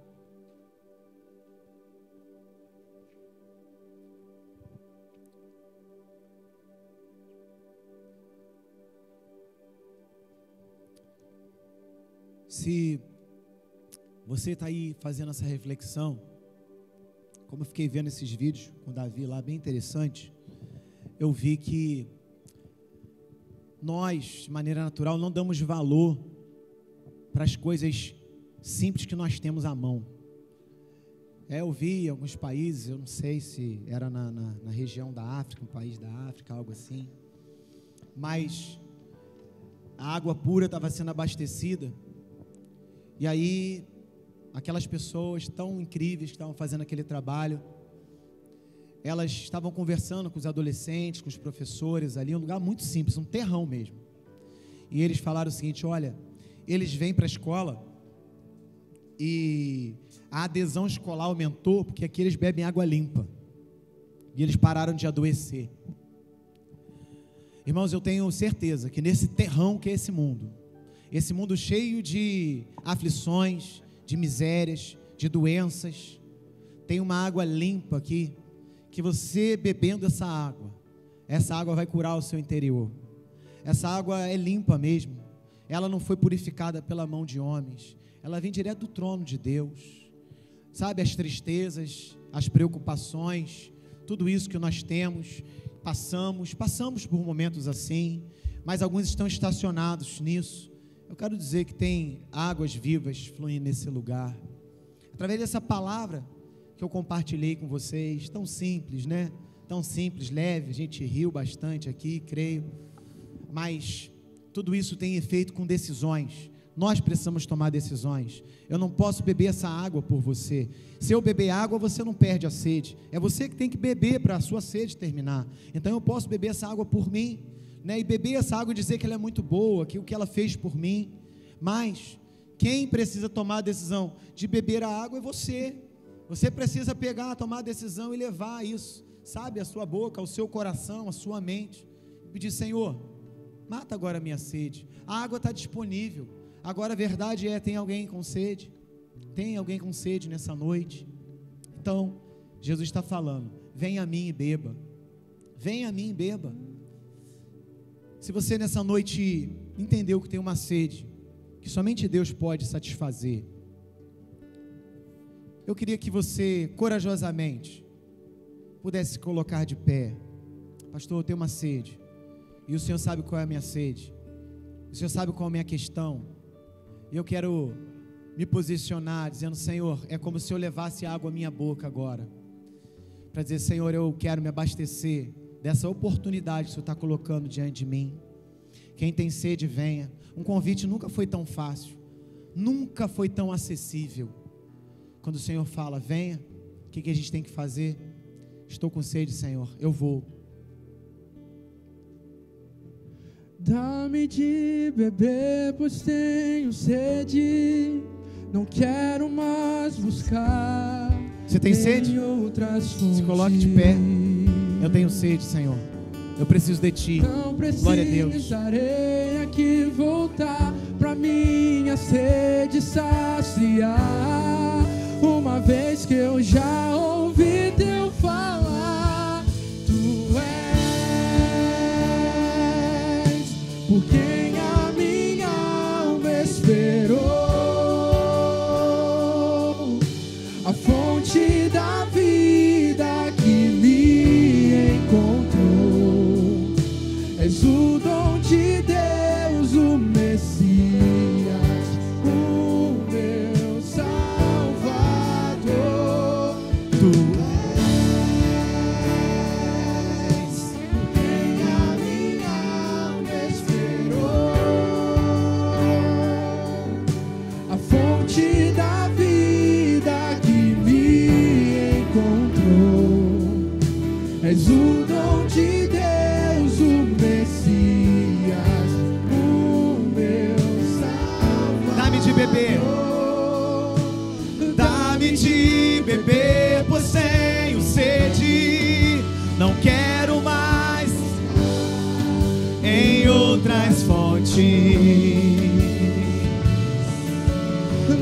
Speaker 1: Se você está aí fazendo essa reflexão, como eu fiquei vendo esses vídeos com o Davi lá, bem interessante, eu vi que nós, de maneira natural, não damos valor para as coisas simples que nós temos à mão. Eu vi em alguns países, eu não sei se era na região da África, um país da África, algo assim, mas a água pura estava sendo abastecida, e aí aquelas pessoas tão incríveis que estavam fazendo aquele trabalho, elas estavam conversando com os adolescentes, com os professores ali, um lugar muito simples, um terrão mesmo, e eles falaram o seguinte: olha, eles vêm para a escola e a adesão escolar aumentou porque aqui eles bebem água limpa e eles pararam de adoecer. Irmãos, eu tenho certeza que nesse terrão que é esse mundo cheio de aflições, de misérias, de doenças, tem uma água limpa aqui, que você bebendo essa água vai curar o seu interior. Essa água é limpa mesmo, ela não foi purificada pela mão de homens, ela vem direto do trono de Deus. Sabe, as tristezas, as preocupações, tudo isso que nós temos, passamos por momentos assim, mas alguns estão estacionados nisso. Eu quero dizer que tem águas vivas fluindo nesse lugar, através dessa palavra que eu compartilhei com vocês, tão simples, né? Tão simples, leve, a gente riu bastante aqui, creio, mas tudo isso tem efeito com decisões. Nós precisamos tomar decisões. Eu não posso beber essa água por você. Se eu beber água, você não perde a sede. É você que tem que beber para a sua sede terminar. Então eu posso beber essa água por mim, né? E beber essa água e dizer que ela é muito boa, que o que ela fez por mim. Mas quem precisa tomar a decisão de beber a água é você. Você precisa pegar, tomar a decisão e levar isso, sabe, a sua boca, ao seu coração, a sua mente. Pedir: Senhor, mata agora a minha sede. A água está disponível. Agora a verdade é, tem alguém com sede? Tem alguém com sede nessa noite? Então, Jesus está falando: venha a mim e beba. Venha a mim e beba. Se você nessa noite entendeu que tem uma sede, que somente Deus pode satisfazer, eu queria que você, corajosamente, pudesse se colocar de pé. Pastor, eu tenho uma sede, e o Senhor sabe qual é a minha sede, o Senhor sabe qual é a minha questão, e eu quero me posicionar, dizendo: Senhor, é como se eu levasse água à minha boca agora, para dizer: Senhor, eu quero me abastecer dessa oportunidade que o Senhor está colocando diante de mim. Quem tem sede, venha. Um convite nunca foi tão fácil, nunca foi tão acessível. Quando o Senhor fala: venha, o que a gente tem que fazer? Estou com sede, Senhor, eu vou.
Speaker 3: Dá-me de beber, pois tenho sede. Não quero mais buscar.
Speaker 1: Você tem sede? Se coloque de pé. Eu tenho sede, Senhor. Eu preciso de Ti. Glória a Deus.
Speaker 3: Precisarei aqui voltar pra minha sede saciar. Uma vez que eu já ouvi Teu falar, Tu és por quem a minha alma esperou, a fonte da vida que me encontrou. És o dom de Deus, o Messias, o meu Salvador. Tu és quem a minha alma esperou, a fonte da vida que me encontrou. És o dom de Deus, o Messias, o meu Salvador.
Speaker 1: Dá-me de beber. Dá-me de beber, pois tenho sede. Não quero mais em outras fontes.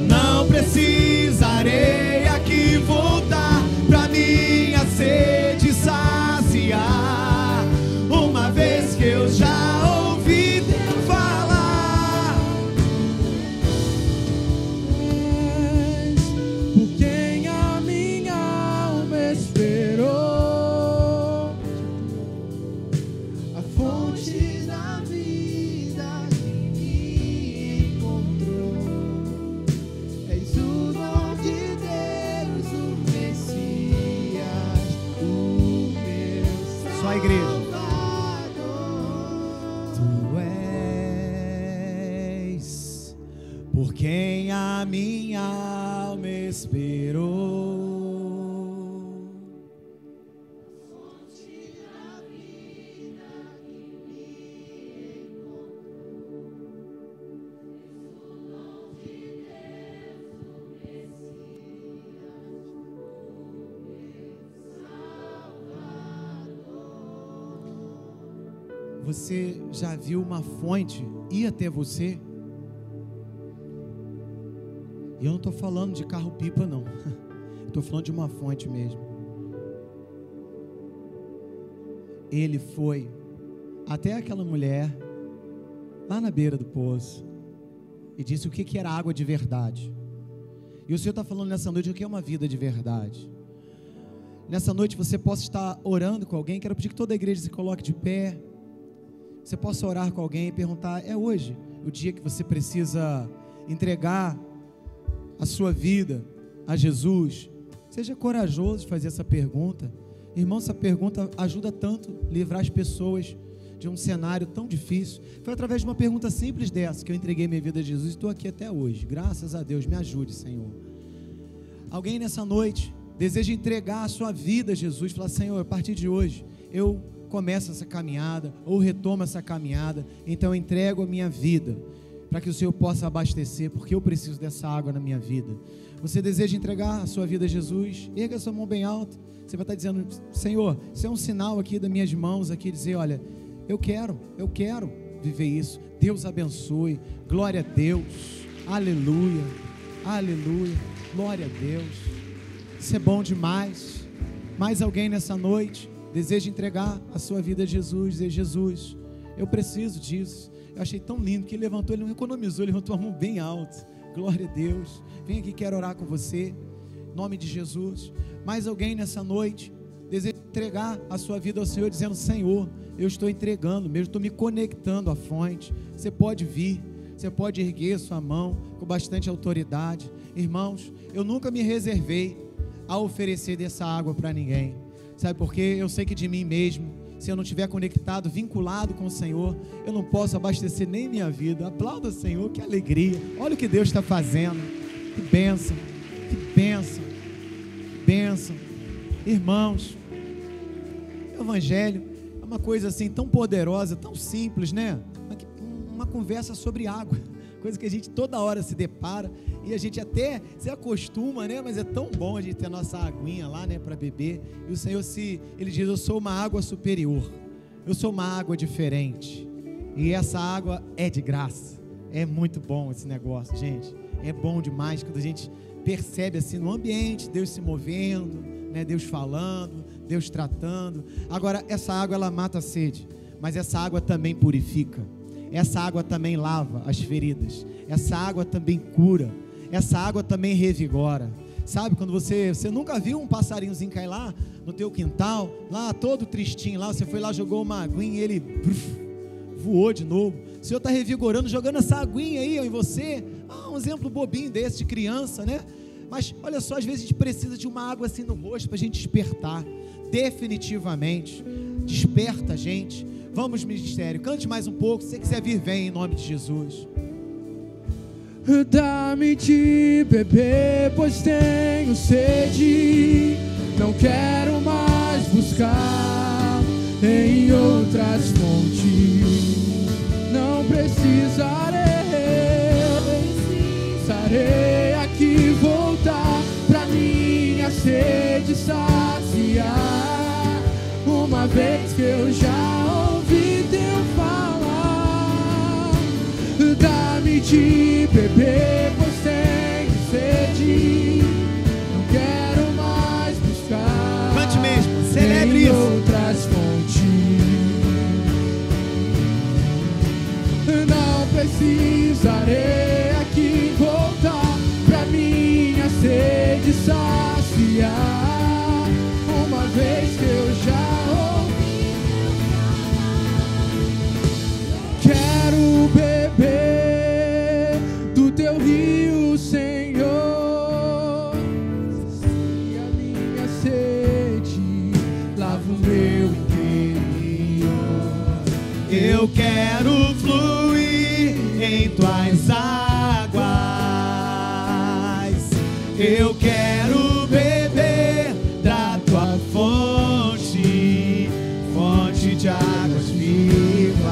Speaker 1: Não precisarei aqui voltar pra minha sede saciar. Uma vez que eu já ouvi Teu falar.
Speaker 3: És por quem a minha alma esperou, fonte da vida que me encontrou. És o dom de Deus, o Messias, o meu Salvador.
Speaker 1: Só a igreja. Por quem a minha alma esperou. Fonte da vida que me encontrou. O dom de Deus, o Messias, o meu Salvador. Você já viu uma fonte ir até você? E eu não estou falando de carro-pipa, não. Estou falando de uma fonte mesmo. Ele foi até aquela mulher, lá na beira do poço, e disse o que era água de verdade. E o Senhor está falando nessa noite o que é uma vida de verdade. Nessa noite você possa estar orando com alguém. Quero pedir que toda a igreja se coloque de pé. Você possa orar com alguém e perguntar: é hoje o dia que você precisa entregar a sua vida a Jesus? Seja corajoso de fazer essa pergunta. Irmão, essa pergunta ajuda tanto a livrar as pessoas de um cenário tão difícil. Foi através de uma pergunta simples dessa que eu entreguei minha vida a Jesus e estou aqui até hoje. Graças a Deus, me ajude, Senhor. Alguém nessa noite deseja entregar a sua vida a Jesus, falar: Senhor, a partir de hoje eu começo essa caminhada, ou retomo essa caminhada, então eu entrego a minha vida para que o Senhor possa abastecer, porque eu preciso dessa água na minha vida. Você deseja entregar a sua vida a Jesus? Erga a sua mão bem alta. Você vai estar dizendo: Senhor, isso é um sinal aqui das minhas mãos, aqui, dizer: olha, eu quero viver isso. Deus abençoe, glória a Deus, aleluia, aleluia, glória a Deus. Isso é bom demais. Mais alguém nessa noite deseja entregar a sua vida a Jesus, dizer: Jesus, eu preciso disso. Eu achei tão lindo que ele levantou, ele não economizou, ele levantou a mão bem alta. Glória a Deus. Vem aqui, quero orar com você, em nome de Jesus. Mais alguém nessa noite deseja entregar a sua vida ao Senhor, dizendo: Senhor, eu estou entregando mesmo, estou me conectando à fonte. Você pode vir, você pode erguer sua mão com bastante autoridade. Irmãos, eu nunca me reservei a oferecer dessa água para ninguém. Sabe por quê? Eu sei que de mim mesmo, se eu não estiver conectado, vinculado com o Senhor, eu não posso abastecer nem minha vida. Aplauda o Senhor, que alegria. Olha o que Deus está fazendo. Que bênção, que bênção, que bênção. Irmãos, o Evangelho é uma coisa assim tão poderosa, tão simples, né? Uma conversa sobre água, coisa que a gente toda hora se depara e a gente até se acostuma, né? Mas é tão bom a gente ter a nossa aguinha lá, né, para beber. E o Senhor, Ele diz: eu sou uma água superior, eu sou uma água diferente, e essa água é de graça. É muito bom esse negócio, gente. É bom demais quando a gente percebe assim no ambiente, Deus se movendo, né? Deus falando, Deus tratando. Agora, essa água, ela mata a sede, mas essa água também purifica. Essa água também lava as feridas. Essa água também cura. Essa água também revigora. Sabe, quando você nunca viu um passarinhozinho cair lá no teu quintal, lá todo tristinho lá, você foi lá, jogou uma aguinha e ele voou de novo. O Senhor está revigorando, jogando essa aguinha aí em você. Um exemplo bobinho desse de criança, né? Mas olha só, às vezes a gente precisa de uma água assim no rosto para a gente despertar. Definitivamente, desperta a gente. Vamos, ministério, cante mais um pouco. Se você quiser vir, vem em nome de Jesus.
Speaker 3: Dá-me de beber, pois tenho sede. Não quero mais buscar em outras fontes. Não precisarei aqui voltar pra minha sede saciar. Uma vez que eu já ouvi teu falar, dá-me de beber, pois tenho sede. Não quero mais buscar.
Speaker 1: Cante mesmo, celebre
Speaker 3: em
Speaker 1: isso.
Speaker 3: Outras fontes. Não precisarei aqui voltar pra minha sede saciar. Uma vez que eu já ouvi teu falar,
Speaker 1: Eu quero fluir em tuas águas. Eu quero beber da tua fonte, fonte de águas vivas.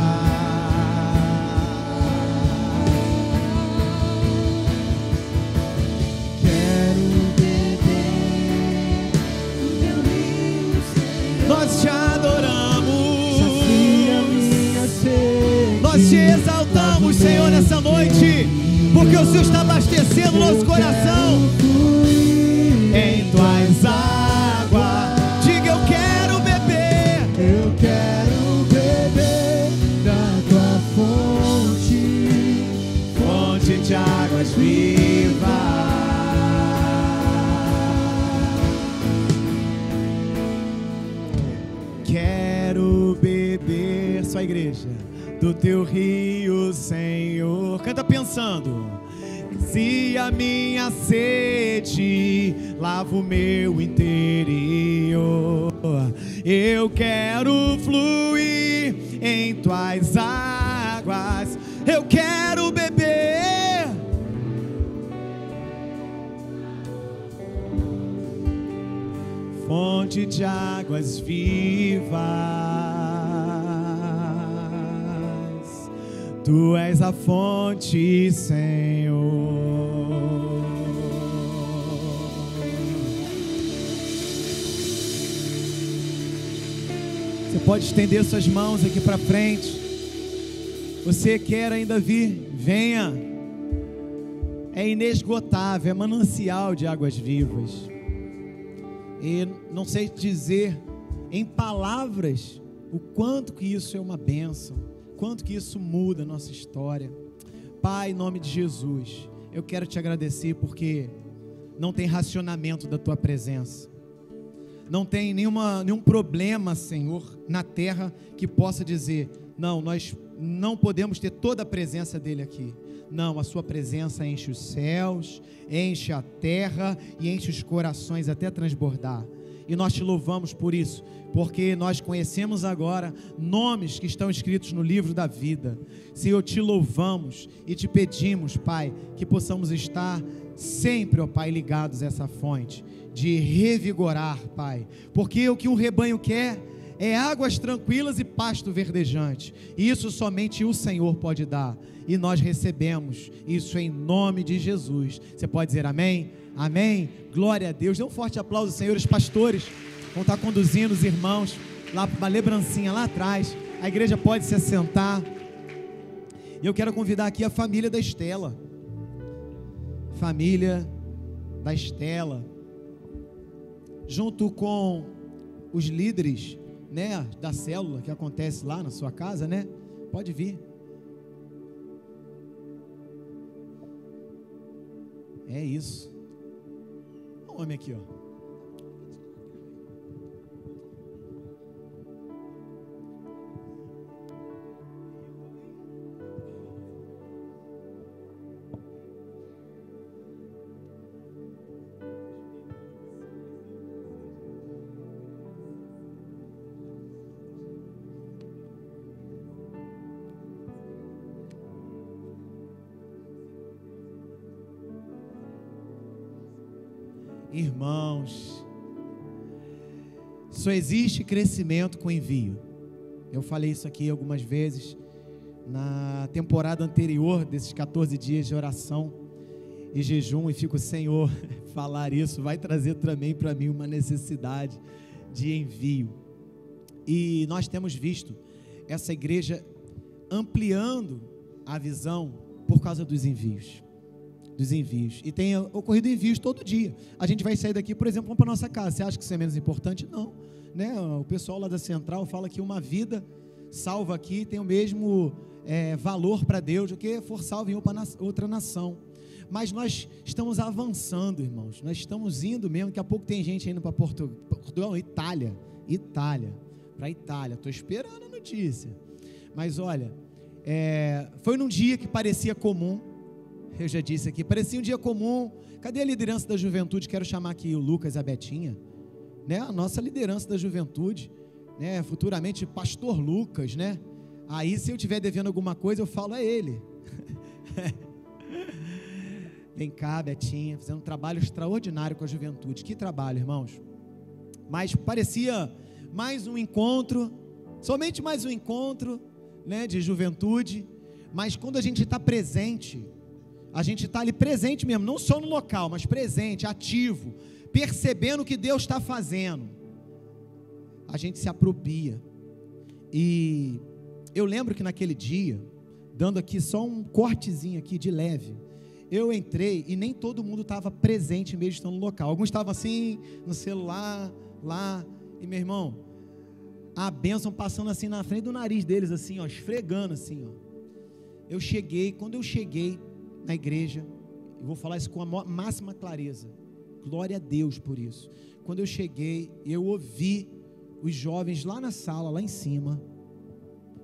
Speaker 3: Quero beber do teu rio, Senhor.
Speaker 1: Nós te adoramos,
Speaker 3: Sacia minha sede.
Speaker 1: nós te exaltamos, Senhor, nessa noite, porque o Senhor está abastecendo nosso coração. Em tuas águas, diga: eu quero beber.
Speaker 3: Eu quero beber da tua fonte,
Speaker 1: Fonte de águas vivas. Quero beber, sua igreja, do teu rio, Senhor. Canta pensando. Se a minha sede lava o meu interior, eu quero fluir em tuas águas. Eu quero beber. Fonte de águas vivas. Tu és a fonte, Senhor. Você pode estender suas mãos aqui para frente. Você quer ainda vir? Venha. É inesgotável, é manancial de águas vivas. E não sei dizer em palavras o quanto que isso é uma bênção, quanto que isso muda a nossa história. Pai, em nome de Jesus, eu quero te agradecer porque não tem racionamento da tua presença. Não tem nenhum problema, Senhor, na terra que possa dizer: não, nós não podemos ter toda a presença dele aqui. Não, a sua presença enche os céus, enche a terra e enche os corações até transbordar. E nós te louvamos por isso, porque nós conhecemos agora nomes que estão escritos no livro da vida. Senhor, te louvamos e te pedimos, Pai, que possamos estar sempre, ó Pai, ligados a essa fonte, de revigorar, Pai, porque o que um rebanho quer é águas tranquilas e pasto verdejante, e isso somente o Senhor pode dar, e nós recebemos isso em nome de Jesus. Você pode dizer amém? Amém? Glória a Deus. Dê um forte aplauso, senhores pastores, vão estar conduzindo os irmãos lá para uma lembrancinha lá atrás. A igreja pode se assentar, e eu quero convidar aqui a família da Estela. Família da Estela, junto com os líderes, né, da célula que acontece lá na sua casa, né? Pode vir. É isso. Olha o homem aqui, ó. Irmãos, só existe crescimento com envio. Eu falei isso aqui algumas vezes na temporada anterior desses 14 dias de oração e jejum, e fico: Senhor, falar isso vai trazer também para mim uma necessidade de envio. E nós temos visto essa igreja ampliando a visão por causa dos envios. E tem ocorrido envios todo dia. A gente vai sair daqui, por exemplo, vamos para nossa casa. Você acha que isso é menos importante? Não, né? O pessoal lá da Central fala que uma vida salva aqui tem o mesmo valor para Deus do que for salvo em outra nação. Mas nós estamos avançando, irmãos. Nós estamos indo mesmo. Daqui a pouco tem gente indo para Portugal, Itália, para Itália. Estou esperando a notícia. Mas olha, foi num dia que parecia comum. Eu já disse aqui, parecia um dia comum. Cadê a liderança da juventude? Quero chamar aqui o Lucas e a Betinha, né? A nossa liderança da juventude, né? Futuramente pastor Lucas, né? Aí, se eu estiver devendo alguma coisa, eu falo, é ele. Vem cá, Betinha, fazendo um trabalho extraordinário com a juventude. Que trabalho, irmãos. Mas parecia mais um encontro, somente mais um encontro, né, de juventude. Mas quando a gente está presente, a gente está ali presente mesmo, não só no local, mas presente, ativo, percebendo o que Deus está fazendo, a gente se apropria. E eu lembro que naquele dia, dando aqui só um cortezinho aqui de leve, eu entrei e nem todo mundo estava presente mesmo estando no local. Alguns estavam assim, no celular, lá, e meu irmão, a bênção passando assim na frente do nariz deles, assim, ó, esfregando assim, ó. Quando eu cheguei na igreja, eu vou falar isso com a máxima clareza, glória a Deus por isso. Quando eu cheguei, eu ouvi os jovens lá na sala, lá em cima,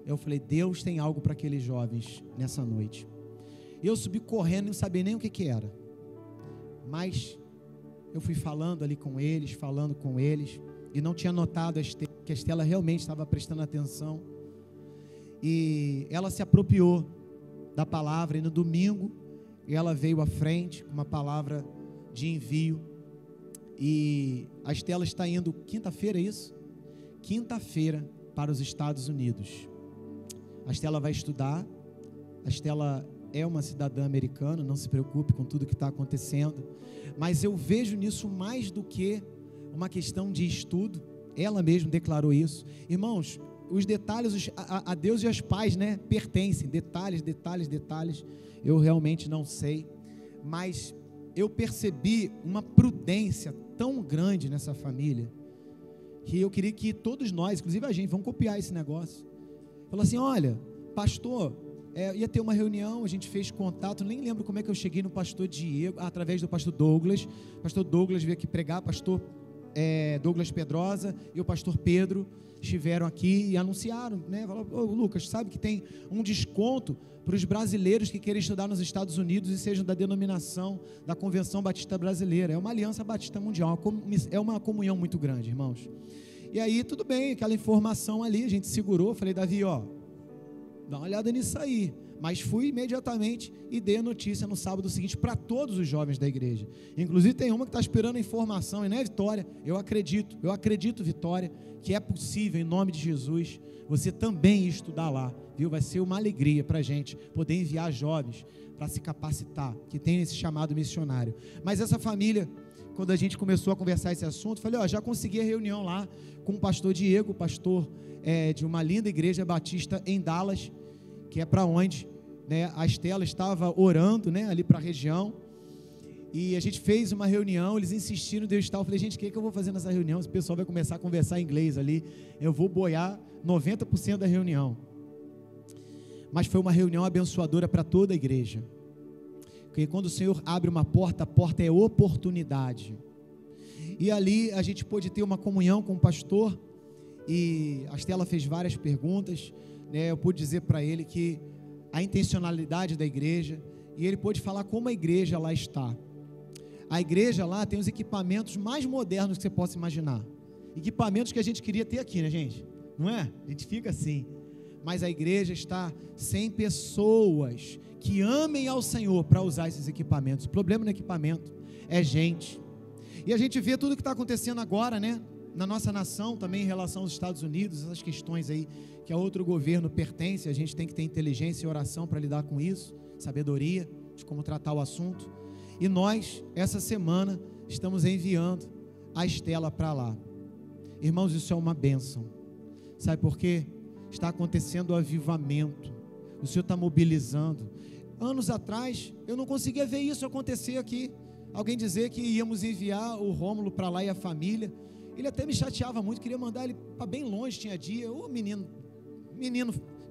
Speaker 1: eu falei, Deus tem algo para aqueles jovens nessa noite. E eu subi correndo, não sabia nem o que era, mas eu fui falando ali com eles, e não tinha notado que a Estela realmente estava prestando atenção, e ela se apropriou da palavra, e no domingo, ela veio à frente com uma palavra de envio, e a Estela está indo, quinta-feira é isso? Quinta-feira para os Estados Unidos. A Estela vai estudar, a Estela é uma cidadã americana, não se preocupe com tudo que está acontecendo, mas eu vejo nisso mais do que uma questão de estudo. Ela mesma declarou isso. Irmãos, os detalhes a Deus e aos pais, né, pertencem, detalhes, eu realmente não sei, mas eu percebi uma prudência tão grande nessa família, que eu queria que todos nós, inclusive a gente, vamos copiar esse negócio. Falou assim, olha, pastor, ia ter uma reunião, a gente fez contato, nem lembro como é que eu cheguei no pastor Diego, através do pastor Douglas veio aqui pregar, pastor Douglas Pedrosa e o pastor Pedro estiveram aqui e anunciaram, né, falaram, Lucas, sabe que tem um desconto para os brasileiros que querem estudar nos Estados Unidos e sejam da denominação da Convenção Batista Brasileira, é uma aliança batista mundial, é uma comunhão muito grande, irmãos. E aí, tudo bem, aquela informação ali, a gente segurou, falei, Davi, ó, dá uma olhada nisso aí, mas fui imediatamente e dei a notícia no sábado seguinte para todos os jovens da igreja, inclusive tem uma que está esperando a informação, e não é Vitória, eu acredito Vitória, que é possível, em nome de Jesus, você também ir estudar lá, viu? Vai ser uma alegria para a gente poder enviar jovens para se capacitar, que tem esse chamado missionário. Mas essa família, quando a gente começou a conversar esse assunto, falei, ó, já consegui a reunião lá com o pastor Diego, pastor de uma linda igreja batista em Dallas, que é para onde, né, a Estela estava orando, né, ali para a região, e a gente fez uma reunião, eles insistiram, Deus tal, eu falei, gente, o que eu vou fazer nessa reunião? Esse pessoal vai começar a conversar em inglês ali, eu vou boiar 90% da reunião, mas foi uma reunião abençoadora para toda a igreja, porque quando o Senhor abre uma porta, a porta é oportunidade, e ali a gente pôde ter uma comunhão com o pastor, e a Estela fez várias perguntas, né, eu pude dizer para ele que a intencionalidade da igreja, e ele pôde falar como a igreja lá está. A igreja lá tem os equipamentos mais modernos que você possa imaginar, equipamentos que a gente queria ter aqui, né, gente? Não é? A gente fica assim, mas a igreja está sem pessoas que amem ao Senhor para usar esses equipamentos. O problema no equipamento é gente, e a gente vê tudo que está acontecendo agora, né, na nossa nação também em relação aos Estados Unidos, essas questões aí que a outro governo pertence, a gente tem que ter inteligência e oração para lidar com isso, sabedoria de como tratar o assunto, e nós, essa semana, estamos enviando a Estela para lá. Irmãos, isso é uma bênção, sabe por quê? Está acontecendo o avivamento, o Senhor está mobilizando. Anos atrás, eu não conseguia ver isso acontecer aqui, alguém dizer que íamos enviar o Rômulo para lá e a família, ele até me chateava muito, queria mandar ele para bem longe, tinha dia, ô menino,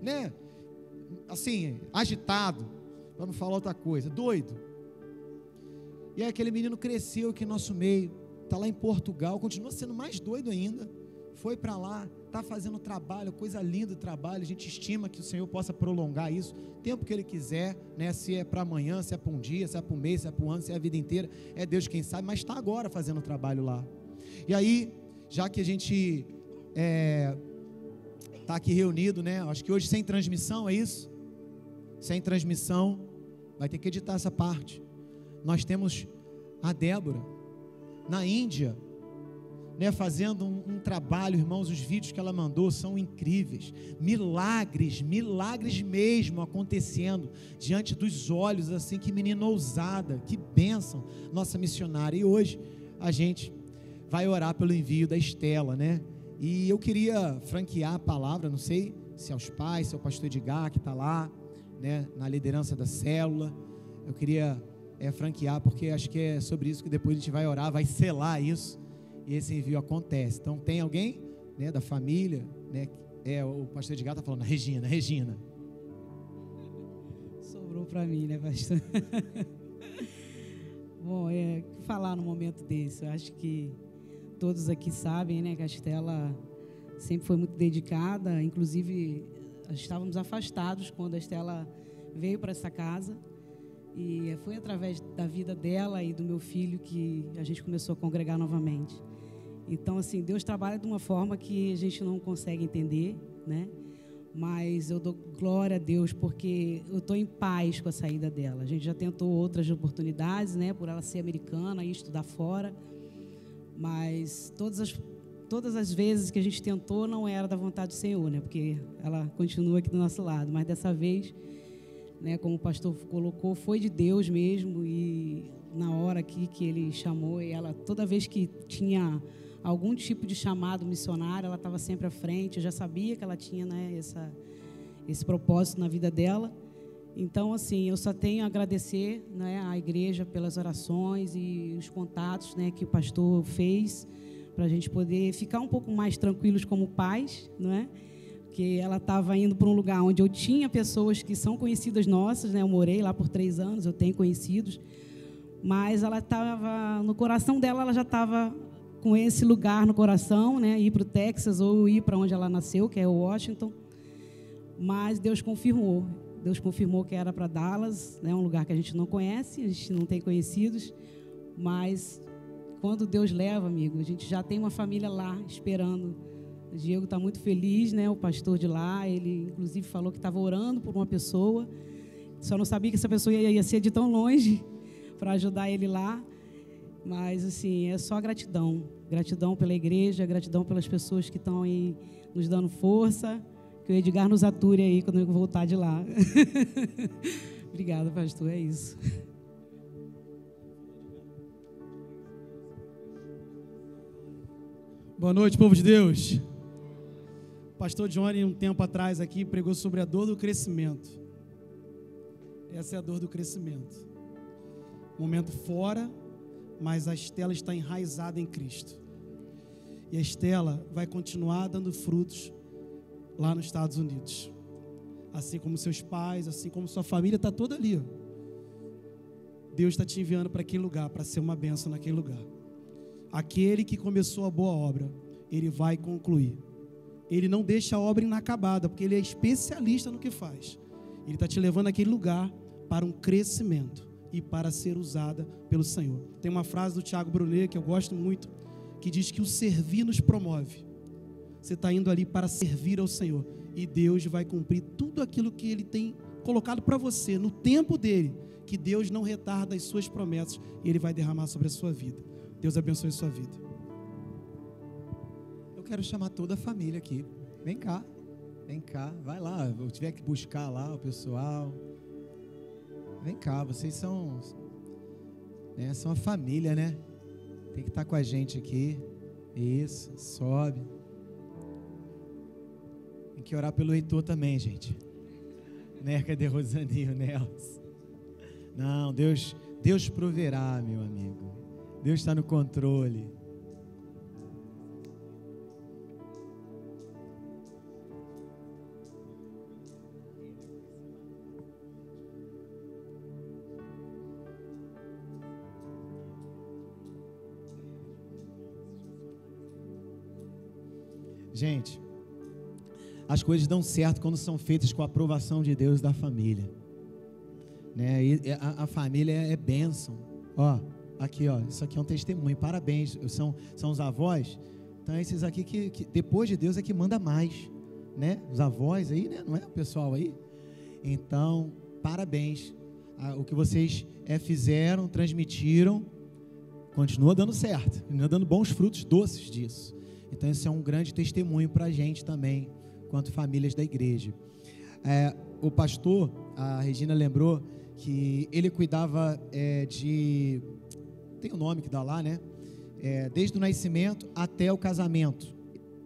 Speaker 1: né, assim, agitado, para não falar outra coisa, doido, e aí aquele menino cresceu aqui no nosso meio, está lá em Portugal, continua sendo mais doido ainda, foi para lá, está fazendo trabalho, coisa linda o trabalho, a gente estima que o Senhor possa prolongar isso, o tempo que Ele quiser, né, se é para amanhã, se é para um dia, se é para um mês, se é para um ano, se é a vida inteira, é Deus quem sabe, mas está agora fazendo trabalho lá. E aí, já que a gente está aqui reunido, né? Acho que hoje sem transmissão, é isso? Sem transmissão, vai ter que editar essa parte. Nós temos a Débora na Índia, né, fazendo um trabalho, irmãos. Os vídeos que ela mandou são incríveis, milagres mesmo acontecendo diante dos olhos, assim. Que menina ousada, que bênção, nossa missionária. E hoje a gente vai orar pelo envio da Estela, né? E eu queria franquear a palavra, não sei se aos pais, se é o pastor Edgar que está lá, né, na liderança da célula. Eu queria franquear, porque acho que é sobre isso que depois a gente vai orar, vai selar isso, e esse envio acontece. Então tem alguém, né, da família, né, o pastor Edgar está falando, Regina.
Speaker 4: Sobrou para mim, né, pastor? Bom, falar num momento desse, eu acho que todos aqui sabem, né, que a Estela sempre foi muito dedicada. Inclusive, estávamos afastados quando a Estela veio para essa casa, e foi através da vida dela e do meu filho que a gente começou a congregar novamente. Então, assim, Deus trabalha de uma forma que a gente não consegue entender, né? Mas eu dou glória a Deus porque eu estou em paz com a saída dela. A gente já tentou outras oportunidades, né, por ela ser americana e estudar fora, mas todas as vezes que a gente tentou não era da vontade do Senhor, né, porque ela continua aqui do nosso lado. Mas dessa vez, né, como o pastor colocou, foi de Deus mesmo. E na hora aqui que ele chamou, e ela, toda vez que tinha algum tipo de chamado missionário, ela estava sempre à frente. Eu já sabia que ela tinha, né, esse propósito na vida dela. Então, assim, eu só tenho a agradecer, né, à igreja pelas orações e os contatos, né, que o pastor fez para a gente poder ficar um pouco mais tranquilos como pais, não é? Porque ela estava indo para um lugar onde eu tinha pessoas que são conhecidas nossas, né? Eu morei lá por 3 anos, eu tenho conhecidos, mas ela estava, no coração dela, ela já estava com esse lugar no coração, né? Ir para o Texas ou ir para onde ela nasceu, que é Washington. Mas Deus confirmou que era para Dallas, né? Um lugar que a gente não conhece, a gente não tem conhecidos, mas quando Deus leva, amigo, a gente já tem uma família lá esperando. O Diego está muito feliz, né? O pastor de lá, ele inclusive falou que estava orando por uma pessoa, só não sabia que essa pessoa ia ser de tão longe para ajudar ele lá. Mas, assim, é só gratidão. Gratidão pela igreja, gratidão pelas pessoas que estão aí nos dando força. Que o Edgar nos ature aí quando eu voltar de lá. Obrigada, pastor, é isso.
Speaker 3: Boa noite, povo de Deus. O pastor Johnny, um tempo atrás aqui, pregou sobre a dor do crescimento. Essa é a dor do crescimento. Momento fora, mas a Estela está enraizada em Cristo. E a Estela vai continuar dando frutos lá nos Estados Unidos. Assim como seus pais, assim como sua família, está toda ali. Deus está te enviando para aquele lugar, para ser uma bênção naquele lugar. Aquele que começou a boa obra, ele vai concluir. Ele não deixa a obra inacabada, porque ele é especialista no que faz. Ele está te levando naquele lugar para um crescimento e para ser usada pelo Senhor. Tem uma frase do Tiago Brunet que eu gosto muito, que diz que o servir nos promove. Você está indo ali para servir ao Senhor, e Deus vai cumprir tudo aquilo que Ele tem colocado para você, no tempo dEle, que Deus não retarda as suas promessas, e Ele vai derramar sobre a sua vida. Deus abençoe a sua vida.
Speaker 1: Eu quero chamar toda a família aqui. Vem cá, vai lá. Eu tiver que buscar lá o pessoal. Vem cá, vocês são a família, né? Tem que estar com a gente aqui. Isso, sobe. Tem que orar pelo Heitor também, gente. Né? Cadê Rosani e o Nelson? Não, Deus proverá, meu amigo. Deus está no controle. Gente, as coisas dão certo quando são feitas com a aprovação de Deus e da família, né? E a família é bênção. Ó, aqui, ó, isso aqui é um testemunho. Parabéns, são os avós. Então esses aqui que depois de Deus é que manda mais, né? Os avós aí, né? Não é o pessoal aí? Então, parabéns. O que vocês fizeram, transmitiram, continua dando certo, continua dando bons frutos doces disso. Então, isso é um grande testemunho para a gente também, quanto famílias da igreja. O pastor, a Regina lembrou que ele cuidava tem um nome que dá lá, né? Desde o nascimento até o casamento,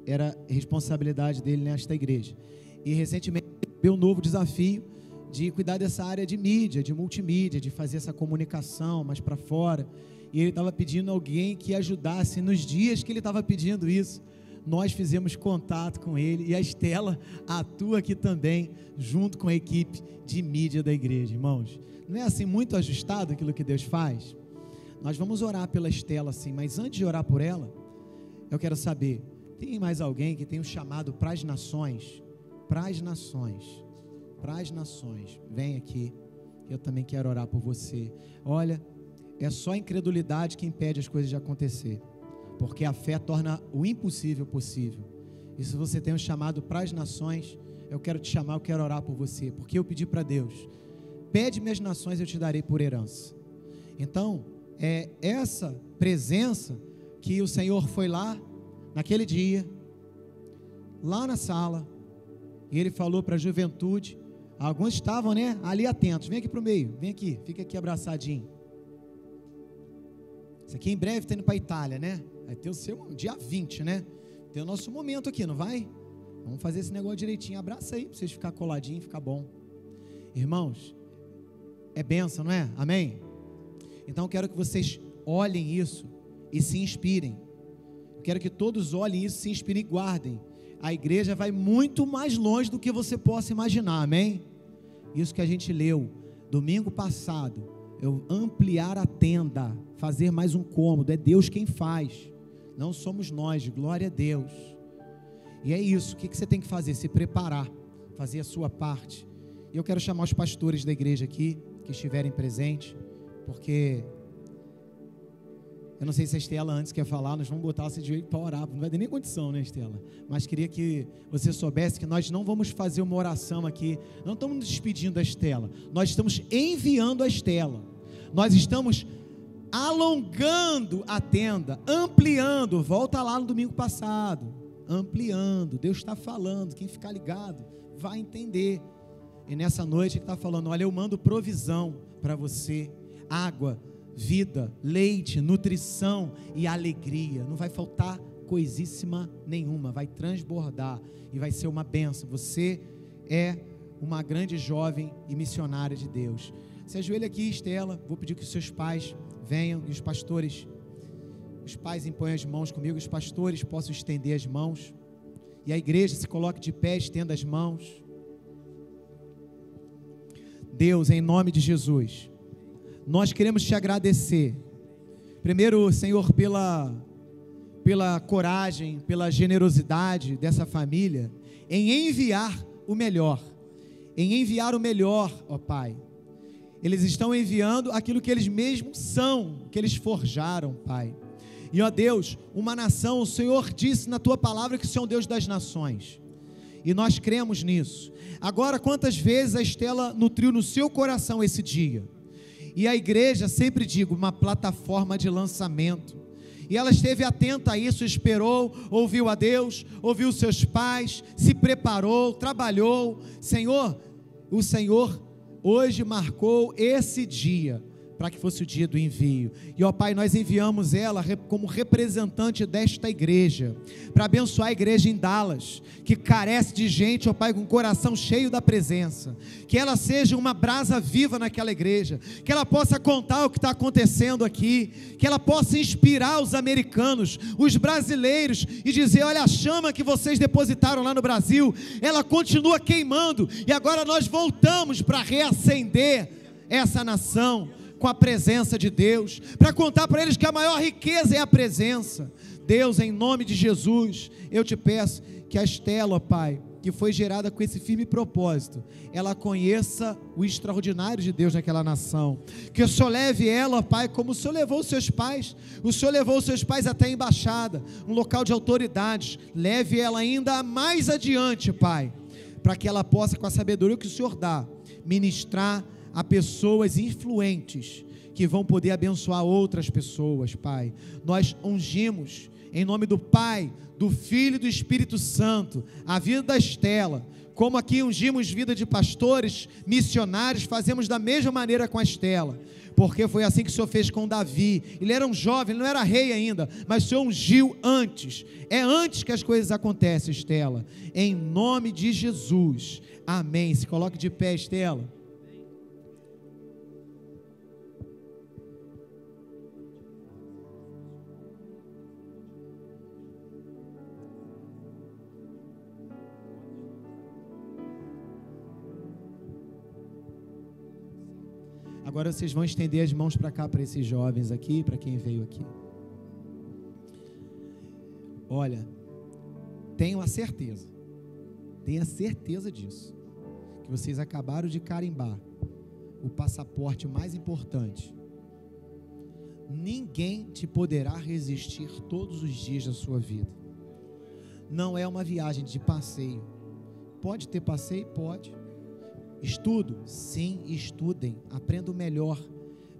Speaker 1: era responsabilidade dele nesta igreja. E recentemente veio um novo desafio de cuidar dessa área de mídia, de multimídia, de fazer essa comunicação mais para fora. E ele estava pedindo alguém que ajudasse. Nos dias que ele estava pedindo isso, nós fizemos contato com ele, e a Estela atua aqui também, junto com a equipe de mídia da igreja, irmãos. Não é assim muito ajustado aquilo que Deus faz? Nós vamos orar pela Estela, sim, mas antes de orar por ela, eu quero saber, tem mais alguém que tem um chamado para as nações? Para as nações, para as nações, vem aqui, eu também quero orar por você. Olha, é só a incredulidade que impede as coisas de acontecer, porque a fé torna o impossível possível. E se você tem um chamado para as nações, eu quero te chamar, eu quero orar por você, porque eu pedi para Deus, pede-me as nações, eu te darei por herança. Então, é essa presença que o Senhor foi lá, naquele dia, lá na sala, e Ele falou para a juventude, alguns estavam, né, ali atentos, vem aqui para o meio, vem aqui, fica aqui abraçadinho. Isso aqui em breve está indo para a Itália, né? Vai ter o seu dia 20, né? Tem o nosso momento aqui, não vai? Vamos fazer esse negócio direitinho, abraça aí, para vocês ficar coladinho, ficar bom. Irmãos, é bênção, não é? Amém? Então eu quero que vocês olhem isso e se inspirem. Eu quero que todos olhem isso, se inspirem e guardem. A igreja vai muito mais longe do que você possa imaginar, amém? Isso que a gente leu domingo passado, eu ampliar a tenda, fazer mais um cômodo, é Deus quem faz, não somos nós, glória a Deus. E é isso, o que você tem que fazer? Se preparar, fazer a sua parte. E eu quero chamar os pastores da igreja aqui, que estiverem presentes, porque eu não sei se a Estela antes quer falar, nós vamos botar ela de joelho para orar, não vai ter nem condição, né, Estela? Mas queria que você soubesse que nós não vamos fazer uma oração aqui, não estamos nos despedindo da Estela, nós estamos enviando a Estela, nós estamos alongando a tenda, ampliando, volta lá no domingo passado, ampliando, Deus está falando, quem ficar ligado vai entender. E nessa noite Ele está falando, olha, eu mando provisão para você, água, vida, leite, nutrição e alegria, não vai faltar coisíssima nenhuma, vai transbordar e vai ser uma bênção. Você é uma grande jovem e missionária de Deus. Se ajoelha aqui, Estela, vou pedir que os seus pais venham e os pastores, os pais impõem as mãos comigo, os pastores possam estender as mãos e a igreja se coloque de pé, estenda as mãos. Deus, em nome de Jesus, nós queremos te agradecer, primeiro, Senhor, pela coragem, pela generosidade dessa família, em enviar o melhor, ó Pai. Eles estão enviando aquilo que eles mesmos são, que eles forjaram, Pai. E ó Deus, uma nação, o Senhor disse na Tua palavra que o Senhor é o Deus das nações, e nós cremos nisso. Agora, quantas vezes a Estela nutriu no seu coração esse dia? E a igreja, sempre digo, uma plataforma de lançamento, e ela esteve atenta a isso, esperou, ouviu a Deus, ouviu seus pais, se preparou, trabalhou. Senhor, o Senhor hoje marcou esse dia, para que fosse o dia do envio, e ó Pai, nós enviamos ela como representante desta igreja, para abençoar a igreja em Dallas, que carece de gente, ó Pai, com o coração cheio da presença, que ela seja uma brasa viva naquela igreja, que ela possa contar o que está acontecendo aqui, que ela possa inspirar os americanos, os brasileiros, e dizer, olha, a chama que vocês depositaram lá no Brasil, ela continua queimando, e agora nós voltamos para reacender essa nação, com a presença de Deus, para contar para eles que a maior riqueza é a presença. Deus, em nome de Jesus, eu te peço que a Estela, ó Pai, que foi gerada com esse firme propósito, ela conheça o extraordinário de Deus naquela nação. Que o Senhor leve ela, Pai, como o Senhor levou os seus pais. O Senhor levou os seus pais até a embaixada, um local de autoridades. Leve ela ainda mais adiante, Pai, para que ela possa, com a sabedoria que o Senhor dá, ministrar a pessoas influentes, que vão poder abençoar outras pessoas, Pai. Nós ungimos, em nome do Pai, do Filho e do Espírito Santo, a vida da Estela. Como aqui ungimos vida de pastores, missionários, fazemos da mesma maneira com a Estela, porque foi assim que o Senhor fez com Davi. Ele era um jovem, ele não era rei ainda, mas o Senhor ungiu antes. É antes que as coisas acontecem, Estela, em nome de Jesus, amém. Se coloque de pé, Estela. Agora vocês vão estender as mãos para cá, para esses jovens aqui, para quem veio aqui. Olha, tenha certeza disso, que vocês acabaram de carimbar o passaporte mais importante. Ninguém te poderá resistir todos os dias da sua vida. Não é uma viagem de passeio. Pode ter passeio? Pode. Estudo? Sim, estudem, aprendam melhor,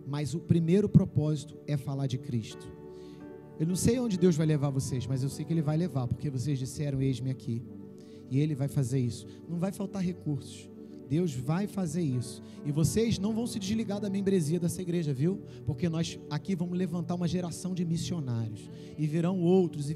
Speaker 1: mas o primeiro propósito é falar de Cristo. Eu não sei onde Deus vai levar vocês, mas eu sei que Ele vai levar, porque vocês disseram, eis-me aqui, e Ele vai fazer isso. Não vai faltar recursos, Deus vai fazer isso, e vocês não vão se desligar da membresia dessa igreja, viu? Porque nós aqui vamos levantar uma geração de missionários, e virão outros,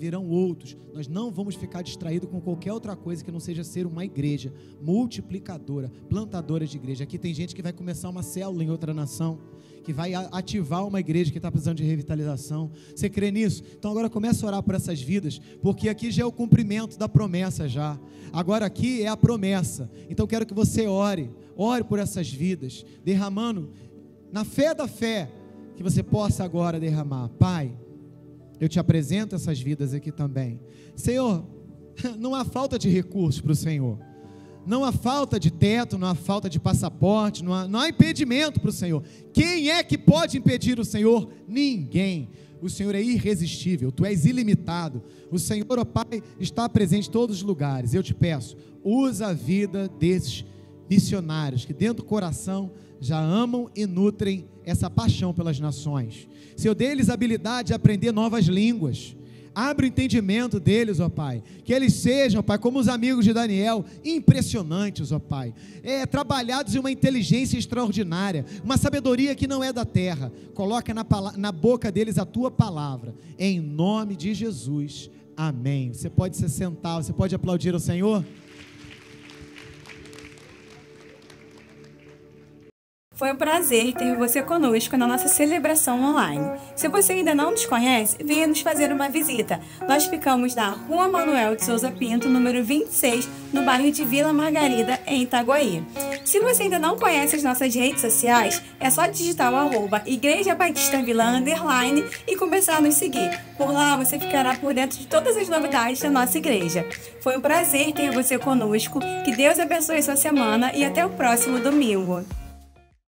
Speaker 1: nós não vamos ficar distraídos com qualquer outra coisa que não seja ser uma igreja multiplicadora, plantadora de igreja. Aqui tem gente que vai começar uma célula em outra nação, que vai ativar uma igreja que está precisando de revitalização. Você crê nisso? Então agora começa a orar por essas vidas, porque aqui já é o cumprimento da promessa já. Agora aqui é a promessa. Então quero que você ore por essas vidas, derramando na fé da fé, que você possa agora derramar. Pai, eu te apresento essas vidas aqui também. Senhor, não há falta de recursos para o Senhor. Não há falta de teto, não há falta de passaporte, não há impedimento para o Senhor. Quem é que pode impedir o Senhor? Ninguém. O Senhor é irresistível, Tu és ilimitado. O Senhor, ó Pai, está presente em todos os lugares. Eu te peço, usa a vida desses missionários que dentro do coração já amam e nutrem essa paixão pelas nações. Senhor, dê-lhes a habilidade de aprender novas línguas. Abre o entendimento deles, ó Pai, que eles sejam, ó Pai, como os amigos de Daniel, impressionantes, ó Pai, trabalhados em uma inteligência extraordinária, uma sabedoria que não é da terra. Coloca na boca deles a Tua palavra, em nome de Jesus, amém. Você pode se sentar, você pode aplaudir ao Senhor?
Speaker 5: Foi um prazer ter você conosco na nossa celebração online. Se você ainda não nos conhece, venha nos fazer uma visita. Nós ficamos na Rua Manuel de Souza Pinto, número 26, no bairro de Vila Margarida, em Itaguaí. Se você ainda não conhece as nossas redes sociais, é só digitar o @Igreja Batista Vila _ e começar a nos seguir. Por lá você ficará por dentro de todas as novidades da nossa igreja. Foi um prazer ter você conosco. Que Deus abençoe sua semana e até o próximo domingo.